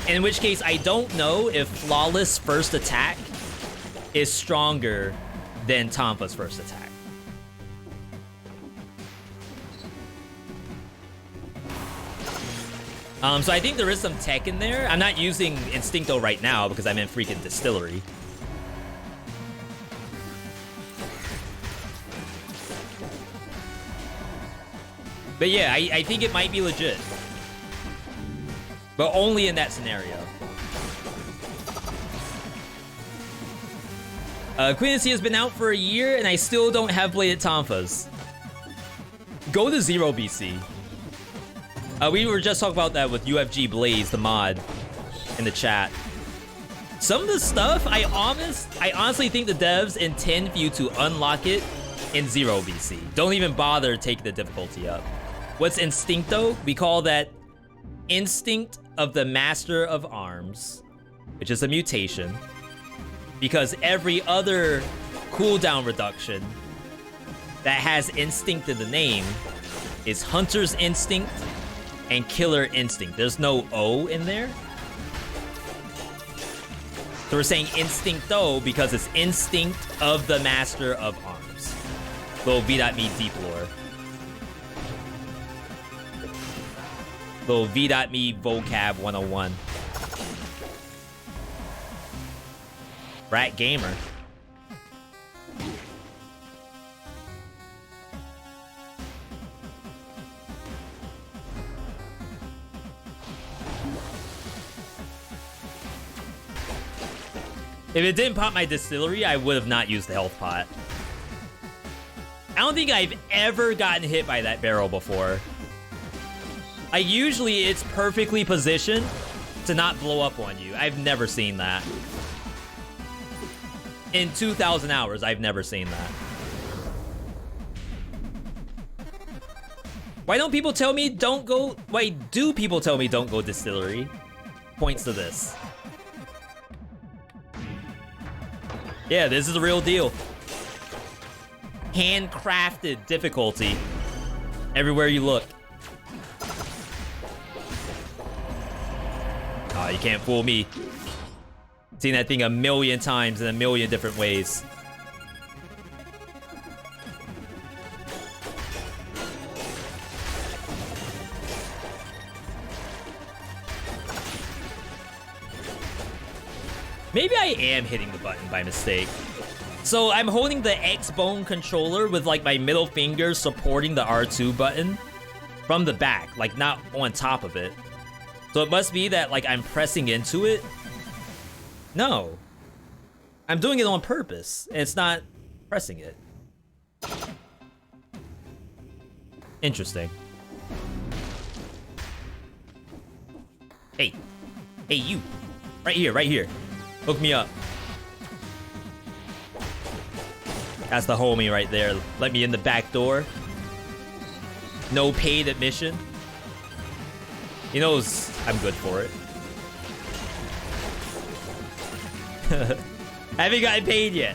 In which case, I don't know if Flawless first attack is stronger than Tonfa's first attack. So I think there is some tech in there. I'm not using Instincto right now because I'm in freaking Distillery. But yeah, I think it might be legit. But only in that scenario. Queen of Sea has been out for a year and I still don't have Bladed Tonfas. Go to 0 BC. We were just talking about that with UFG Blaze, the mod, in the chat. Some of the stuff, I honestly think the devs intend for you to unlock it in 0 BC. Don't even bother taking the difficulty up. What's Instincto? We call that Instinct of the Master of Arms, which is a mutation. Because every other cooldown reduction that has Instinct in the name is Hunter's Instinct and Killer Instinct. There's no O in there. So we're saying Instincto because it's Instinct of the Master of Arms. Little V.me deep lore. Little V.me vocab 101. Rat gamer. If it didn't pop my Distillery, I would have not used the health pot. I don't think I've ever gotten hit by that barrel before. Usually it's perfectly positioned to not blow up on you. I've never seen that. In 2,000 hours, I've never seen that. Why don't people tell me don't go... Why do people tell me don't go Distillery? Points to this. Yeah, this is the real deal. Handcrafted difficulty. Everywhere you look. Oh, you can't fool me. Seen that thing a million times in a million different ways. Maybe I am hitting the button by mistake. So I'm holding the X-Bone controller with like my middle finger supporting the R2 button from the back, like not on top of it. So it must be that like I'm pressing into it. No. I'm doing it on purpose, and it's not pressing it. Interesting. Hey. Hey, you. Right here, right here. Hook me up. That's the homie right there. Let me in the back door. No paid admission. He knows I'm good for it. I haven't gotten paid yet.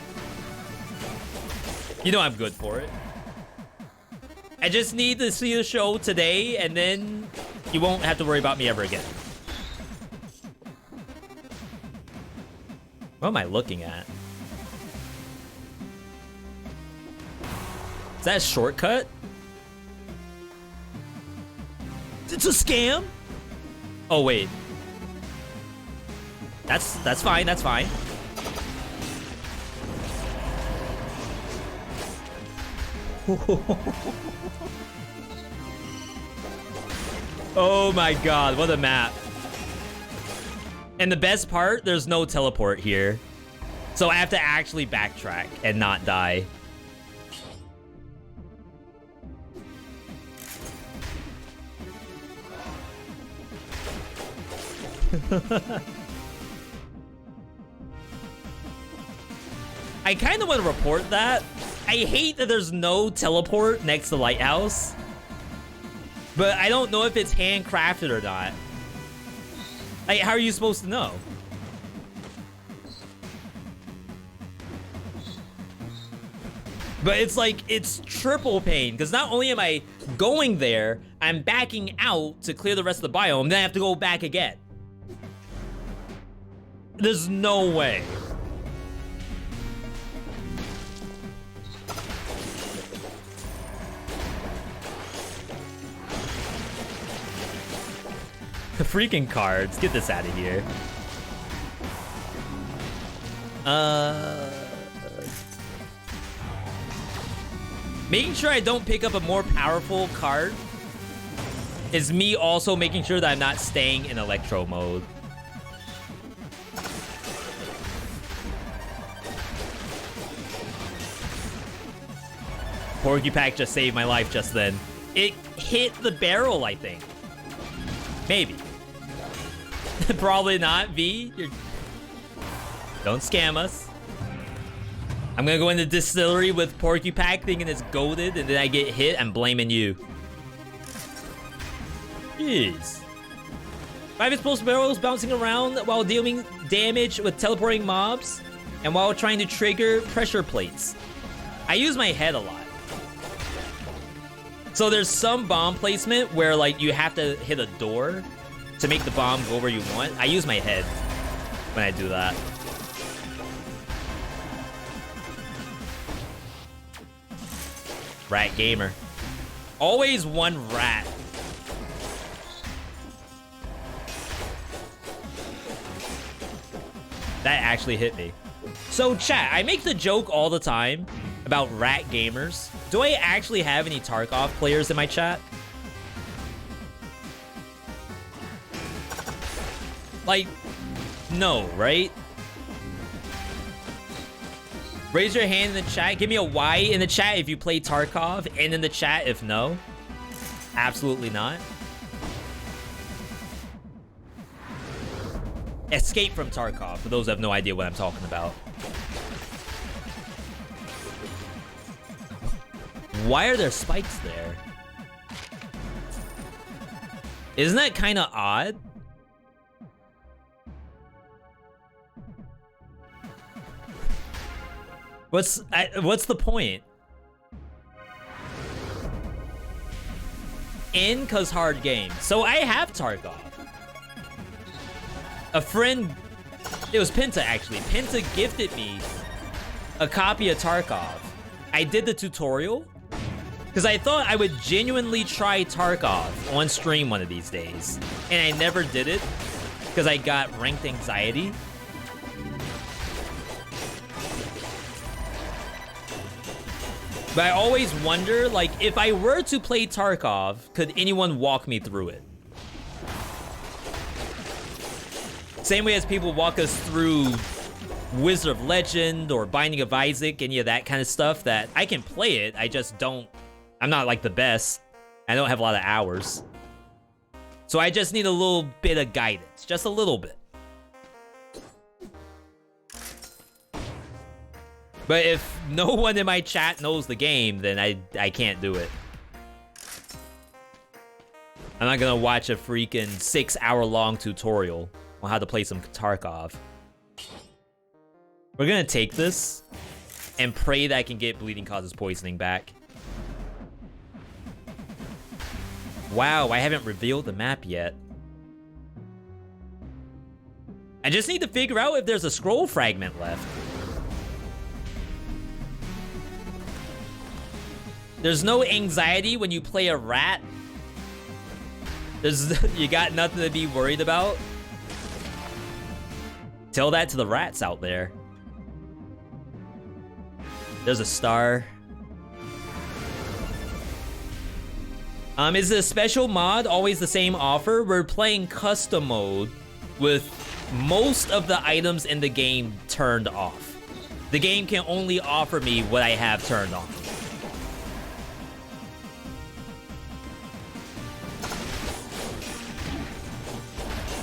You know I'm good for it. I just need to see the show today, and then you won't have to worry about me ever again. What am I looking at? Is that a shortcut? It's a scam? Oh, wait. That's fine, that's fine. Oh my god, what a map. And the best part, there's no teleport here. So I have to actually backtrack and not die. I kind of want to report that. I hate that there's no teleport next to Lighthouse. But I don't know if it's handcrafted or not. Like, how are you supposed to know? But it's like, it's triple pain. Because not only am I going there, I'm backing out to clear the rest of the biome. Then I have to go back again. There's no way. Freaking cards. Get this out of here. Making sure I don't pick up a more powerful card is me also making sure that I'm not staying in electro mode. Porcupine just saved my life just then. It hit the barrel, I think. Maybe. Probably not, V. Don't scam us. I'm gonna go in the distillery with Porcupine thinking it's goaded, and then I get hit. I'm blaming you. Jeez. 5 explosive barrels bouncing around while dealing damage with teleporting mobs, and while trying to trigger pressure plates. I use my head a lot. So there's some bomb placement where like you have to hit a door to make the bomb go where you want. I use my head when I do that. Rat gamer. Always one rat. That actually hit me. So chat, I make the joke all the time about rat gamers. Do I actually have any Tarkov players in my chat? Like, no, right? Raise your hand in the chat. Give me a Y in the chat if you play Tarkov, and in the chat if no. Absolutely not. Escape from Tarkov, for those who have no idea what I'm talking about. Why are there spikes there? Isn't that kind of odd? What's the point? In cause hard game. So I have Tarkov. A friend, it was Penta actually. Penta gifted me a copy of Tarkov. I did the tutorial because I thought I would genuinely try Tarkov on stream one of these days. And I never did it because I got ranked anxiety. But I always wonder, like, if I were to play Tarkov, could anyone walk me through it? Same way as people walk us through Wizard of Legend or Binding of Isaac, any of that kind of stuff, that I can play it, I just don't... I'm not, like, the best. I don't have a lot of hours. So I just need a little bit of guidance. Just a little bit. But if no one in my chat knows the game, then I can't do it. I'm not gonna watch a freaking 6-hour-long tutorial on how to play some Tarkov. We're gonna take this and pray that I can get Bleeding Causes Poisoning back. Wow, I haven't revealed the map yet. I just need to figure out if there's a scroll fragment left. There's no anxiety when you play a rat. You got nothing to be worried about. Tell that to the rats out there. There's a star. Is the special mod always the same offer? We're playing custom mode with most of the items in the game turned off. The game can only offer me what I have turned on.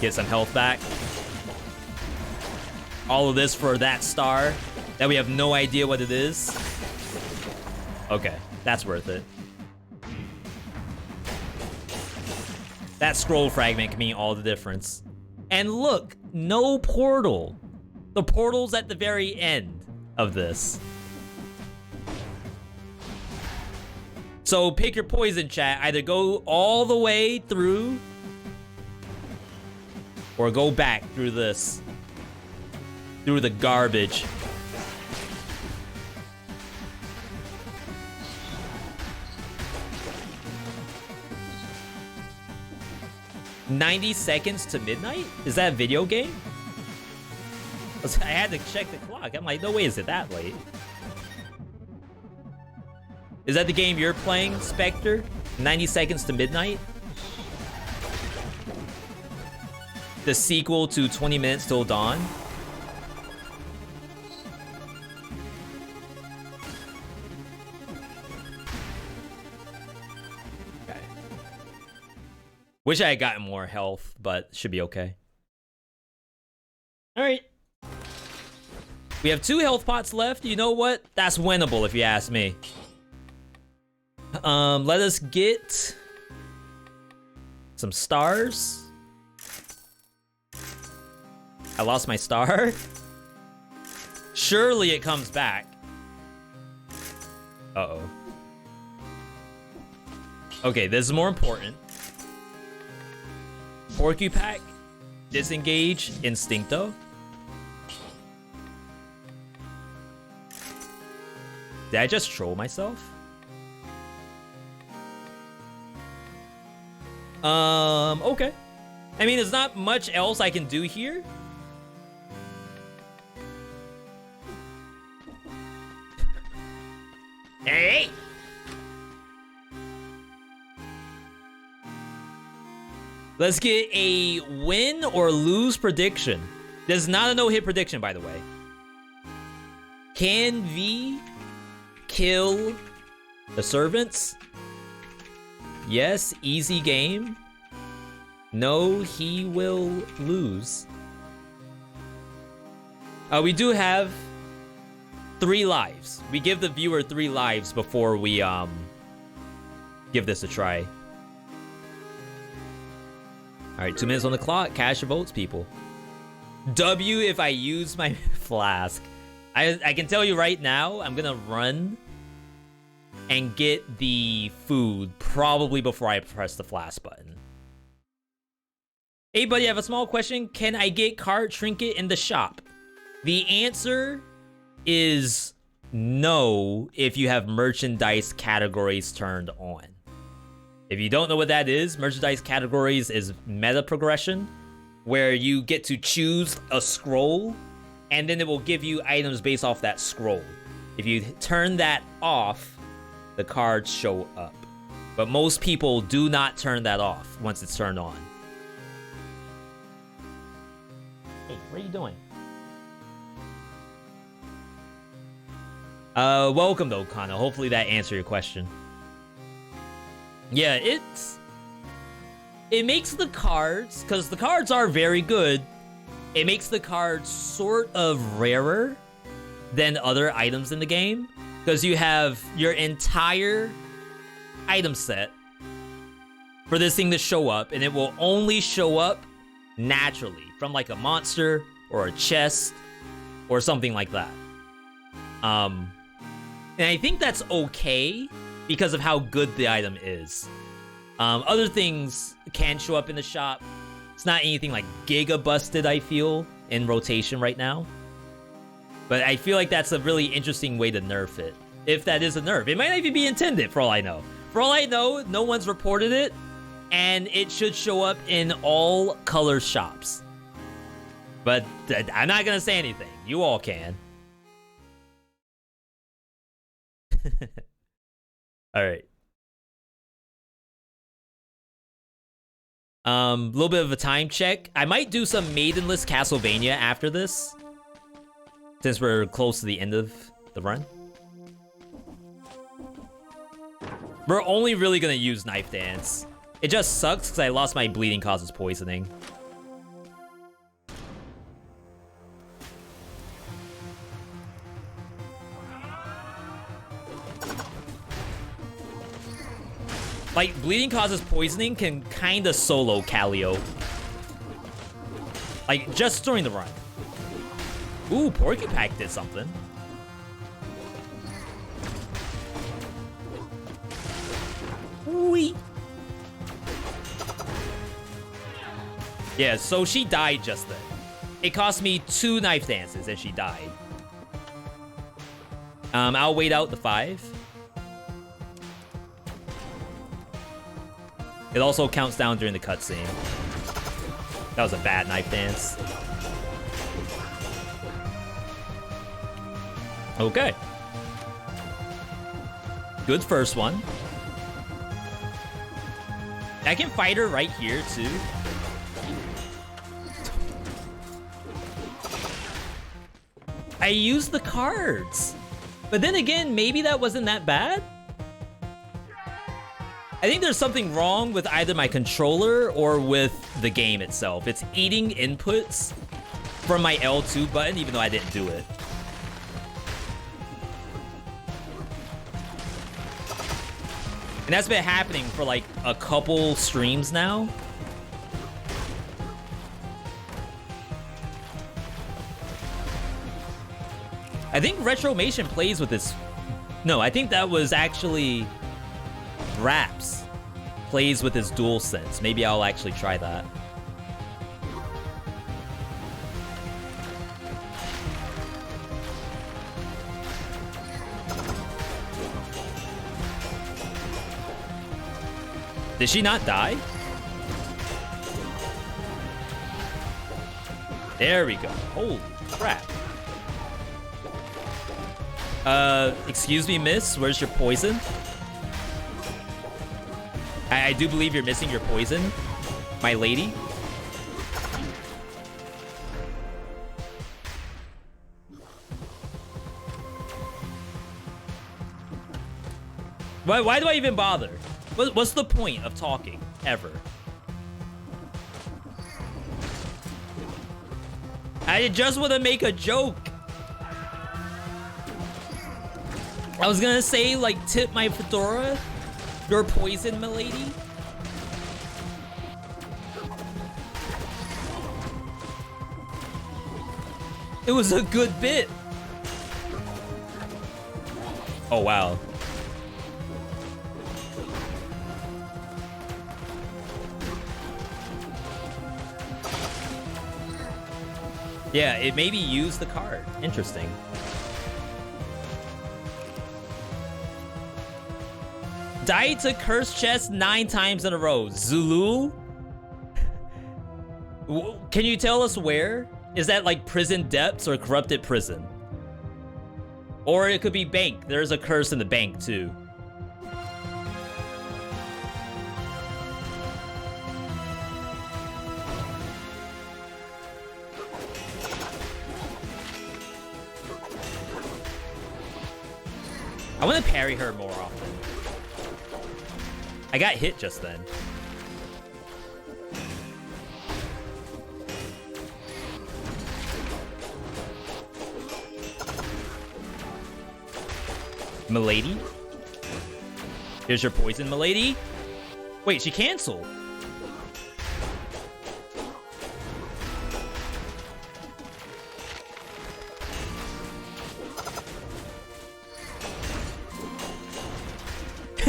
Get some health back. All of this for that star that we have no idea what it is. Okay, that's worth it. That scroll fragment can mean all the difference. And look, no portal. The portal's at the very end of this. So pick your poison, chat. Either go all the way through or go back through this. Through the garbage. 90 seconds to midnight? Is that a video game? I had to check the clock. I'm like, no way is it that late. Is that the game you're playing, Spectre? 90 seconds to midnight? The sequel to 20 minutes till dawn? Okay. Wish I had gotten more health, but should be okay. All right. We have 2 health pots left. You know what? That's winnable if you ask me. Let us get some stars. I lost my star. Surely it comes back. Uh-oh. Okay, this is more important. Porcupine, disengage, instincto. Did I just troll myself? Okay. I mean, there's not much else I can do here. Hey! Let's get a win or lose prediction. This is not a no-hit prediction, by the way. Can V kill the servants? Yes, easy game. No, he will lose. We do have 3 lives. We give the viewer 3 lives before we give this a try. Alright, 2 minutes on the clock. Cash your votes, people. W if I use my flask. I can tell you right now, I'm gonna run and get the food probably before I press the flask button. Hey buddy, I have a small question. Can I get card trinket in the shop? The answer is no if you have merchandise categories turned on. If you don't know what that is, merchandise categories is meta progression, where you get to choose a scroll, and then it will give you items based off that scroll. If you turn that off, the cards show up. But most people do not turn that off once it's turned on. Hey, what are you doing? Welcome though, Kana. Hopefully that answered your question. Yeah, it makes the cards, because the cards are very good, it makes the cards sort of rarer than other items in the game, because you have your entire item set for this thing to show up, and it will only show up naturally from like a monster or a chest or something like that. And I think that's okay because of how good the item is. Other things can show up in the shop. It's not anything like giga busted, I feel, in rotation right now. But I feel like that's a really interesting way to nerf it. If that is a nerf. It might not even be intended, for all I know. For all I know, no one's reported it, and it should show up in all color shops. But I'm not gonna say anything. You all can. Alright. Little bit of a time check. I might do some maidenless Castlevania after this, since we're close to the end of the run. We're only really gonna use Knife Dance. It just sucks because I lost my Bleeding Causes Poisoning. Like, Bleeding Causes Poisoning can kinda solo Calio. Like, just during the run. Ooh, Porcupine did something. Wee. Yeah, so she died just then. It cost me 2 Knife Dances and she died. I'll wait out the 5. It also counts down during the cutscene. That was a bad knife dance. Okay. Good first one. I can fight her right here, too. I used the cards. But then again, maybe that wasn't that bad? I think there's something wrong with either my controller or with the game itself. It's eating inputs from my L2 button, even though I didn't do it. And that's been happening for like a couple streams now. I think Retromation plays with this. No, I think that was actually Raps plays with his DualSense. Maybe I'll actually try that. Did she not die? There we go. Holy crap. Excuse me, miss. Where's your poison? I do believe you're missing your poison, my lady. Why do I even bother? What's the point of talking, ever? I just want to make a joke. I was gonna say, like, tip my fedora. Your poison, milady. It was a good bit. Oh, wow. Yeah, it maybe used the card. Interesting. Died to cursed chest 9 times in a row. Zulu? Can you tell us where? Is that like prison depths or corrupted prison? Or it could be bank. There's a curse in the bank too. I want to parry her more often. I got hit just then. Milady? Here's your poison, milady. Wait, she canceled.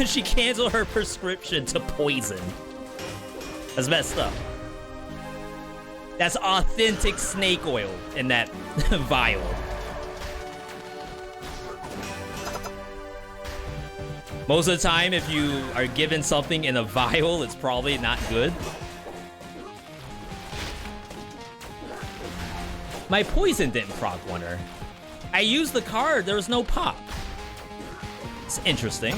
She canceled her prescription to poison. That's messed up. That's authentic snake oil in that vial. Most of the time, if you are given something in a vial, it's probably not good. My poison didn't proc one her. I used the card, there was no pop. It's interesting.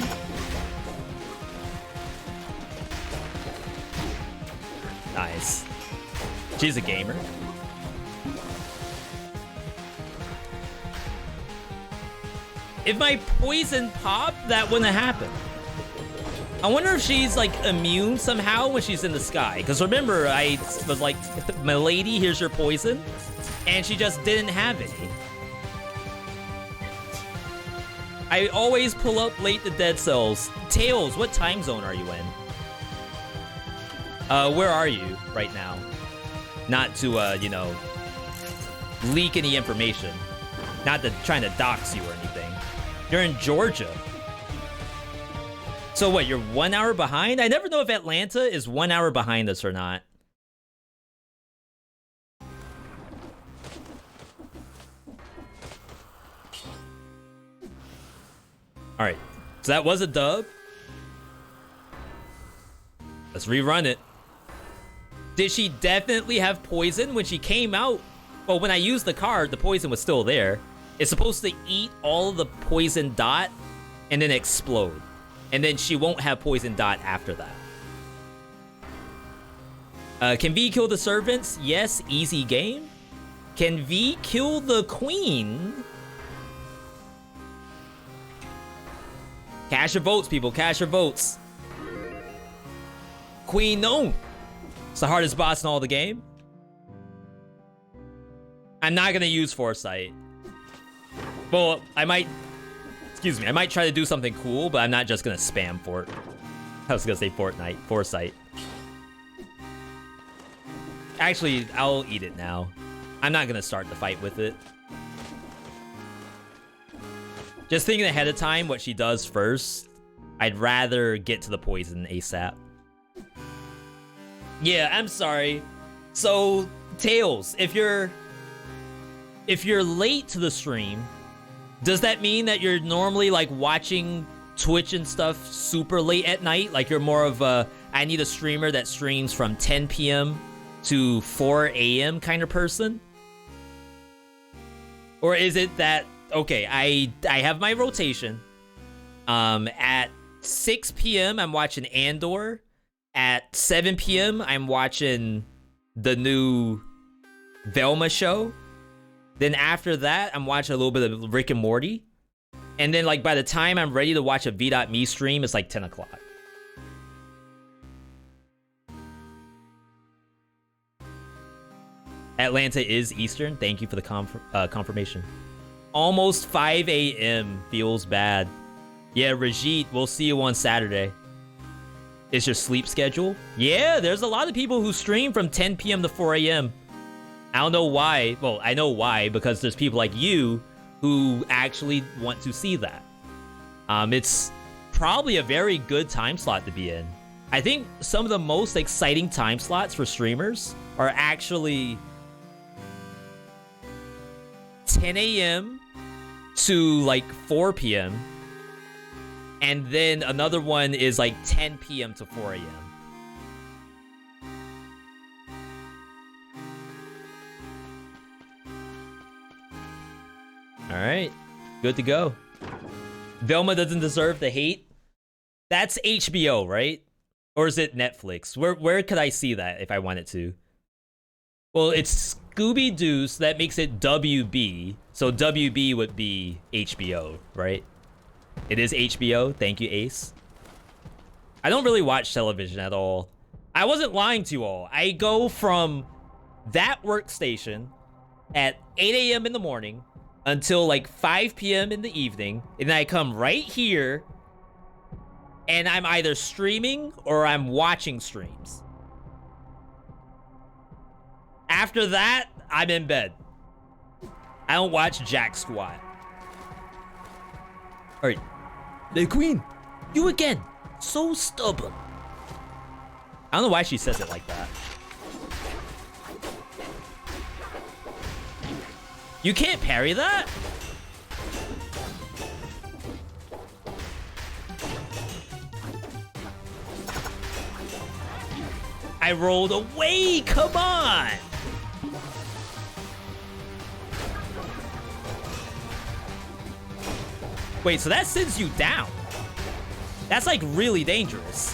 Nice. She's a gamer. If my poison popped, that wouldn't happen. I wonder if she's like immune somehow when she's in the sky. Because remember, I was like, milady, here's your poison. And she just didn't have any. I always pull up late to Dead Cells. Tails, what time zone are you in? Where are you right now? Not to, you know, leak any information. Not to trying to dox you or anything. You're in Georgia. So what, you're 1 hour behind? I never know if Atlanta is 1 hour behind us or not. Alright, so that was a dub. Let's rerun it. Did she definitely have poison when she came out? Well, when I used the card, the poison was still there. It's supposed to eat all of the poison dot and then explode. And then she won't have poison dot after that. Can V kill the servants? Yes, easy game. Can V kill the queen? Cash your votes, people. Cash your votes. Queen, no. It's the hardest boss in all the game. I'm not gonna use Foresight. Well, I might... Excuse me. I might try to do something cool, but I'm not just gonna spam Fort. I was gonna say Fortnite. Foresight. Actually, I'll eat it now. I'm not gonna start the fight with it. Just thinking ahead of time what she does first, I'd rather get to the poison ASAP. Yeah, I'm sorry. So, Tails, if you're late to the stream, does that mean that you're normally like watching Twitch and stuff super late at night? Like you're more of a, I need a streamer that streams from 10 p.m. to 4 a.m. kind of person? Or is it that, okay, I have my rotation. At 6 p.m. I'm watching Andor. At 7 p.m. I'm watching the new Velma show. Then after that, I'm watching a little bit of Rick and Morty. And then like by the time I'm ready to watch a V.Me stream, it's like 10 o'clock. Atlanta is Eastern. Thank you for the confirmation. Almost 5 a.m. feels bad. Yeah, Rajit, we'll see you on Saturday. Is your sleep schedule? Yeah, there's a lot of people who stream from 10 p.m. to 4 a.m. I don't know why. Well, I know why, because there's people like you who actually want to see that. It's probably a very good time slot to be in. I think some of the most exciting time slots for streamers are actually 10 a.m. to like 4 p.m. And then another one is like 10 p.m. to 4 a.m. All right, good to go. Velma doesn't deserve the hate. That's HBO, right? Or is it Netflix? Where could I see that if I wanted to? Well, it's Scooby-Doo, so that makes it WB. So WB would be HBO, right? It is HBO. Thank you, Ace. I don't really watch television at all. I wasn't lying to you all. I go from that workstation at 8 a.m. in the morning until like 5 p.m. in the evening. And then I come right here and I'm either streaming or I'm watching streams. After that, I'm in bed. I don't watch jack squat. All right, the queen, you again, so stubborn. I don't know why she says it like that. You can't parry that? I rolled away, come on. Wait, so that sends you down. That's like really dangerous.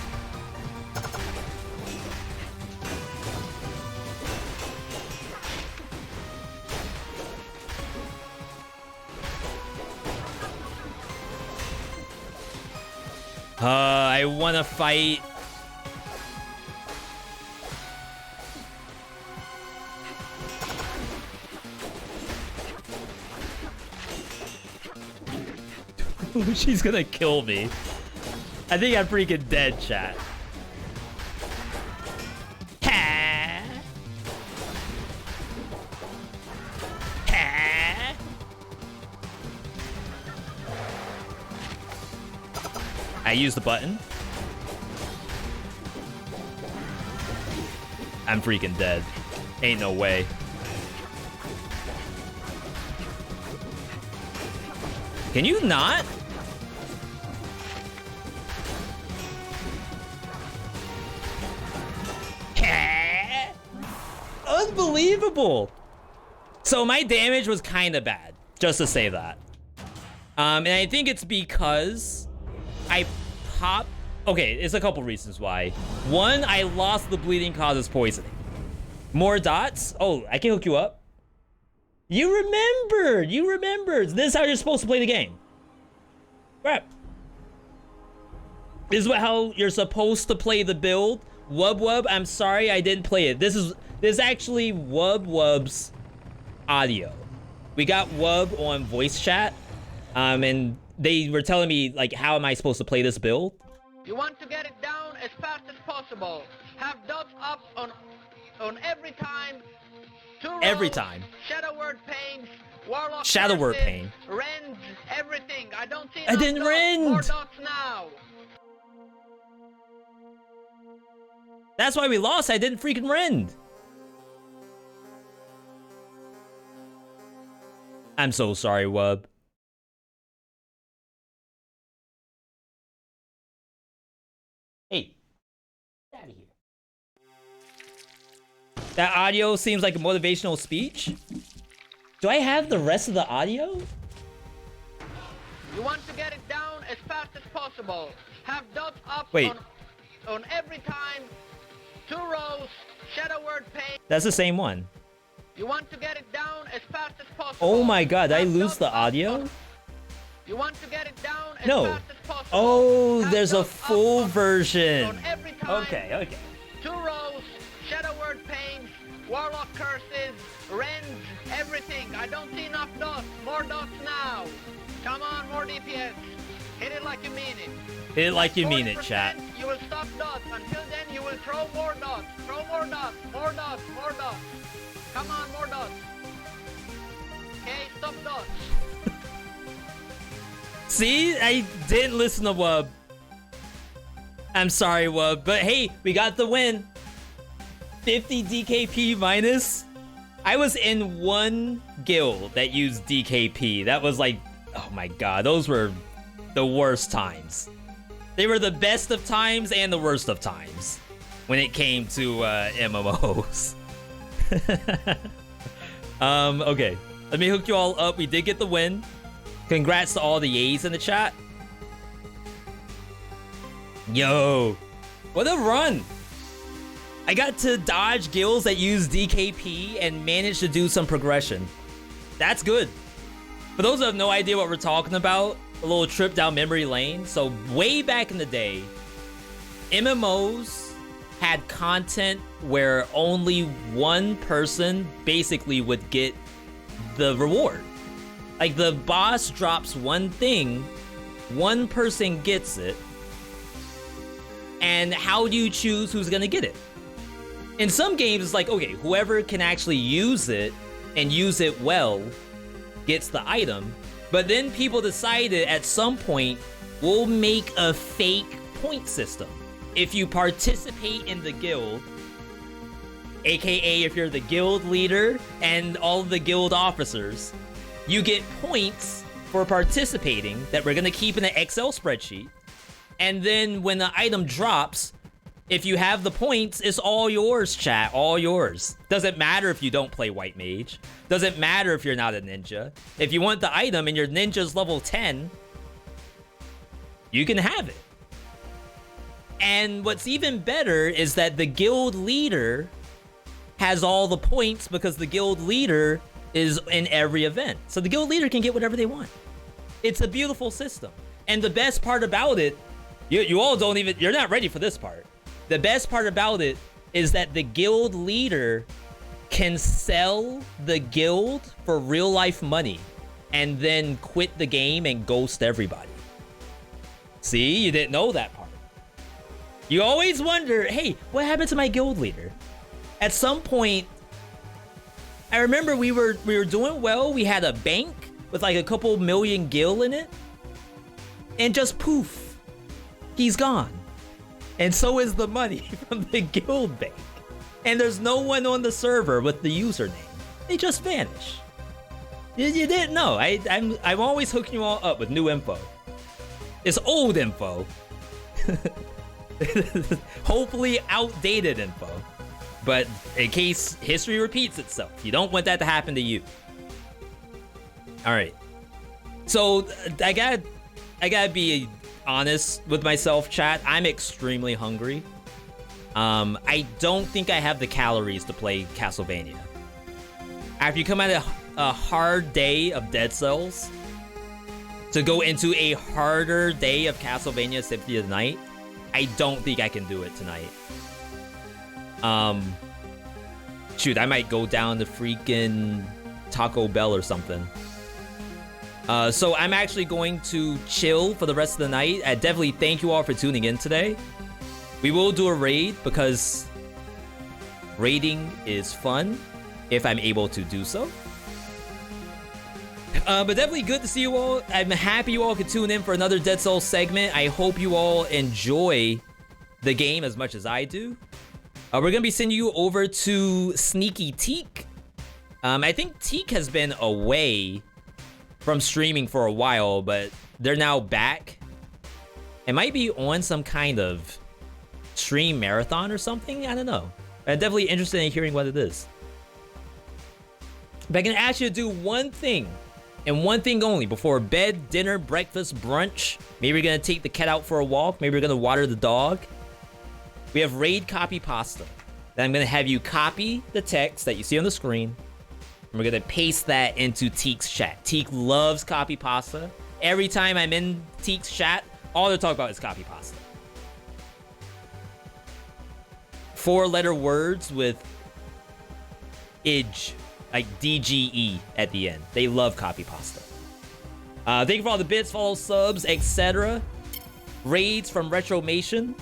I wanna fight. She's gonna kill me. I think I'm freaking dead, chat. Ha! Ha! I use the button. I'm freaking dead. Ain't no way. Can you not? Unbelievable. So my damage was kind of bad, just to say that. And I think it's because I popped. Okay, it's a couple reasons why. One, I lost the bleeding causes poisoning. More dots? Oh, I can hook you up. You remembered. You remembered. This is how you're supposed to play the game. Crap. This is how you're supposed to play the build. Wub, I'm sorry I didn't play it. This is actually Wub's audio. We got Wub on voice chat, and they were telling me, like, how am I supposed to play this build? You want to get it down as fast as possible. Have dots up on every time. 2 rows, Every time. Shadow word pains, warlock Shadow word curses, pain. rends, everything. I don't see I didn't dots. rend. More dots now. That's why we lost. I didn't freaking rend. I'm so sorry, Wub. Hey, get out of here. That audio seems like a motivational speech. Do I have the rest of the audio? You want to get it down as fast as possible. Have dots up Wait. on every time. 2 rows, shadow word pain. That's the same one. You want to get it down as fast as possible. Oh my god, did I Have lose dots the up audio? on- You want to get it down as No. fast as possible. Oh, Have there's a dots up full on version. every time. Okay. 2 rows, shadow word pains, warlock curses, rends, everything. I don't see enough dots. More dots now. Come on, more DPS. Hit it like you mean it. Hit it like you mean it, chat. 40% You will stop dots. Until then, you will throw more dots. Throw more dots. More dots. More dots. Come on, more dots. Okay, stop dots. See, I didn't listen to Wub. I'm sorry, Wub, but hey, we got the win. 50 DKP minus. I was in one guild that used DKP. That was like, oh my god, those were the worst times. They were the best of times and the worst of times when it came to MMOs. Okay, let me hook you all up. We did get the win. Congrats to all the yays in the chat. Yo, what a run. I got to dodge guilds that use DKP and managed to do some progression. That's good. For those who have no idea what we're talking about, a little trip down memory lane. So way back in the day, MMOs had content where only one person basically would get the reward. Like the boss drops one thing, one person gets it, and how do you choose who's gonna get it? In some games, it's like, okay, whoever can actually use it and use it well gets the item. But then people decided at some point, we'll make a fake point system. If you participate in the guild, aka if you're the guild leader and all of the guild officers, you get points for participating that we're gonna keep in an Excel spreadsheet. And then when the item drops, if you have the points, it's all yours, chat, all yours. Doesn't matter if you don't play White Mage. Doesn't matter if you're not a ninja. If you want the item and your ninja's level 10, you can have it. And what's even better is that the guild leader has all the points because the guild leader is in every event. So the guild leader can get whatever they want. It's a beautiful system. And the best part about it, you all don't even, you're not ready for this part. The best part about it is that the guild leader can sell the guild for real life money and then quit the game and ghost everybody. See, you didn't know that part. You always wonder, hey, what happened to my guild leader? At some point, I remember we were doing well. We had a bank with like a couple million gil in it. And just poof, he's gone. And so is the money from the guild bank. And there's no one on the server with the username. They just vanish. You didn't know. I'm always hooking you all up with new info. It's old info. Hopefully outdated info. But in case history repeats itself, you don't want that to happen to you. All right. So I gotta be honest with myself, chat. I'm extremely hungry. I don't think I have the calories to play Castlevania. After you come out of a hard day of Dead Cells, to go into a harder day of Castlevania Symphony of the Night, I don't think I can do it tonight. Shoot, I might go down to freaking Taco Bell or something. So I'm actually going to chill for the rest of the night. I definitely thank you all for tuning in today. We will do a raid because raiding is fun if I'm able to do so. But definitely good to see you all. I'm happy you all could tune in for another Dead Cells segment. I hope you all enjoy the game as much as I do. We're going to be sending you over to Sneaky Teak. I think Teak has been away from streaming for a while, but they're now back. It might be on some kind of stream marathon or something. I don't know. I'm definitely interested in hearing what it is. But I can ask you to do one thing, and one thing only, before bed, dinner, breakfast, brunch. Maybe we're gonna take the cat out for a walk. Maybe we're gonna water the dog. We have raid copy pasta. Then I'm gonna have you copy the text that you see on the screen, and we're gonna paste that into Teek's chat. Teek loves copy pasta. Every time I'm in Teek's chat, all they talk about is copy pasta. 4-letter words with idge, like DGE at the end. They love copy pasta. Thank you for all the bits, follow, subs, etc. Raids from Retromation.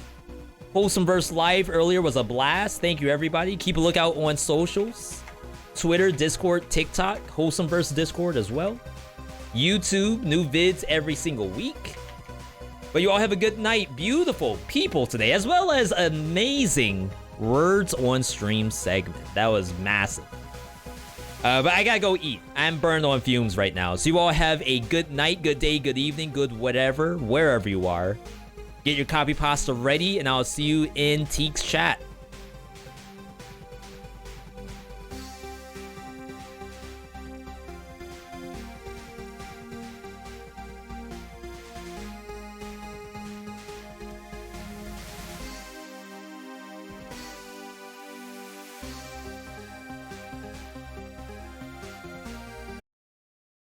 Wholesomeverse Live earlier was a blast. Thank you, everybody. Keep a lookout on socials. Twitter, Discord, TikTok, Wholesomeverse Discord as well. YouTube, new vids every single week. But you all have a good night. Beautiful people today, as well as amazing Words on Stream segment. That was massive. But I gotta go eat. I'm burned on fumes right now. So you all have a good night, good day, good evening, good whatever, wherever you are. Get your copy pasta ready, and I'll see you in Teek's chat.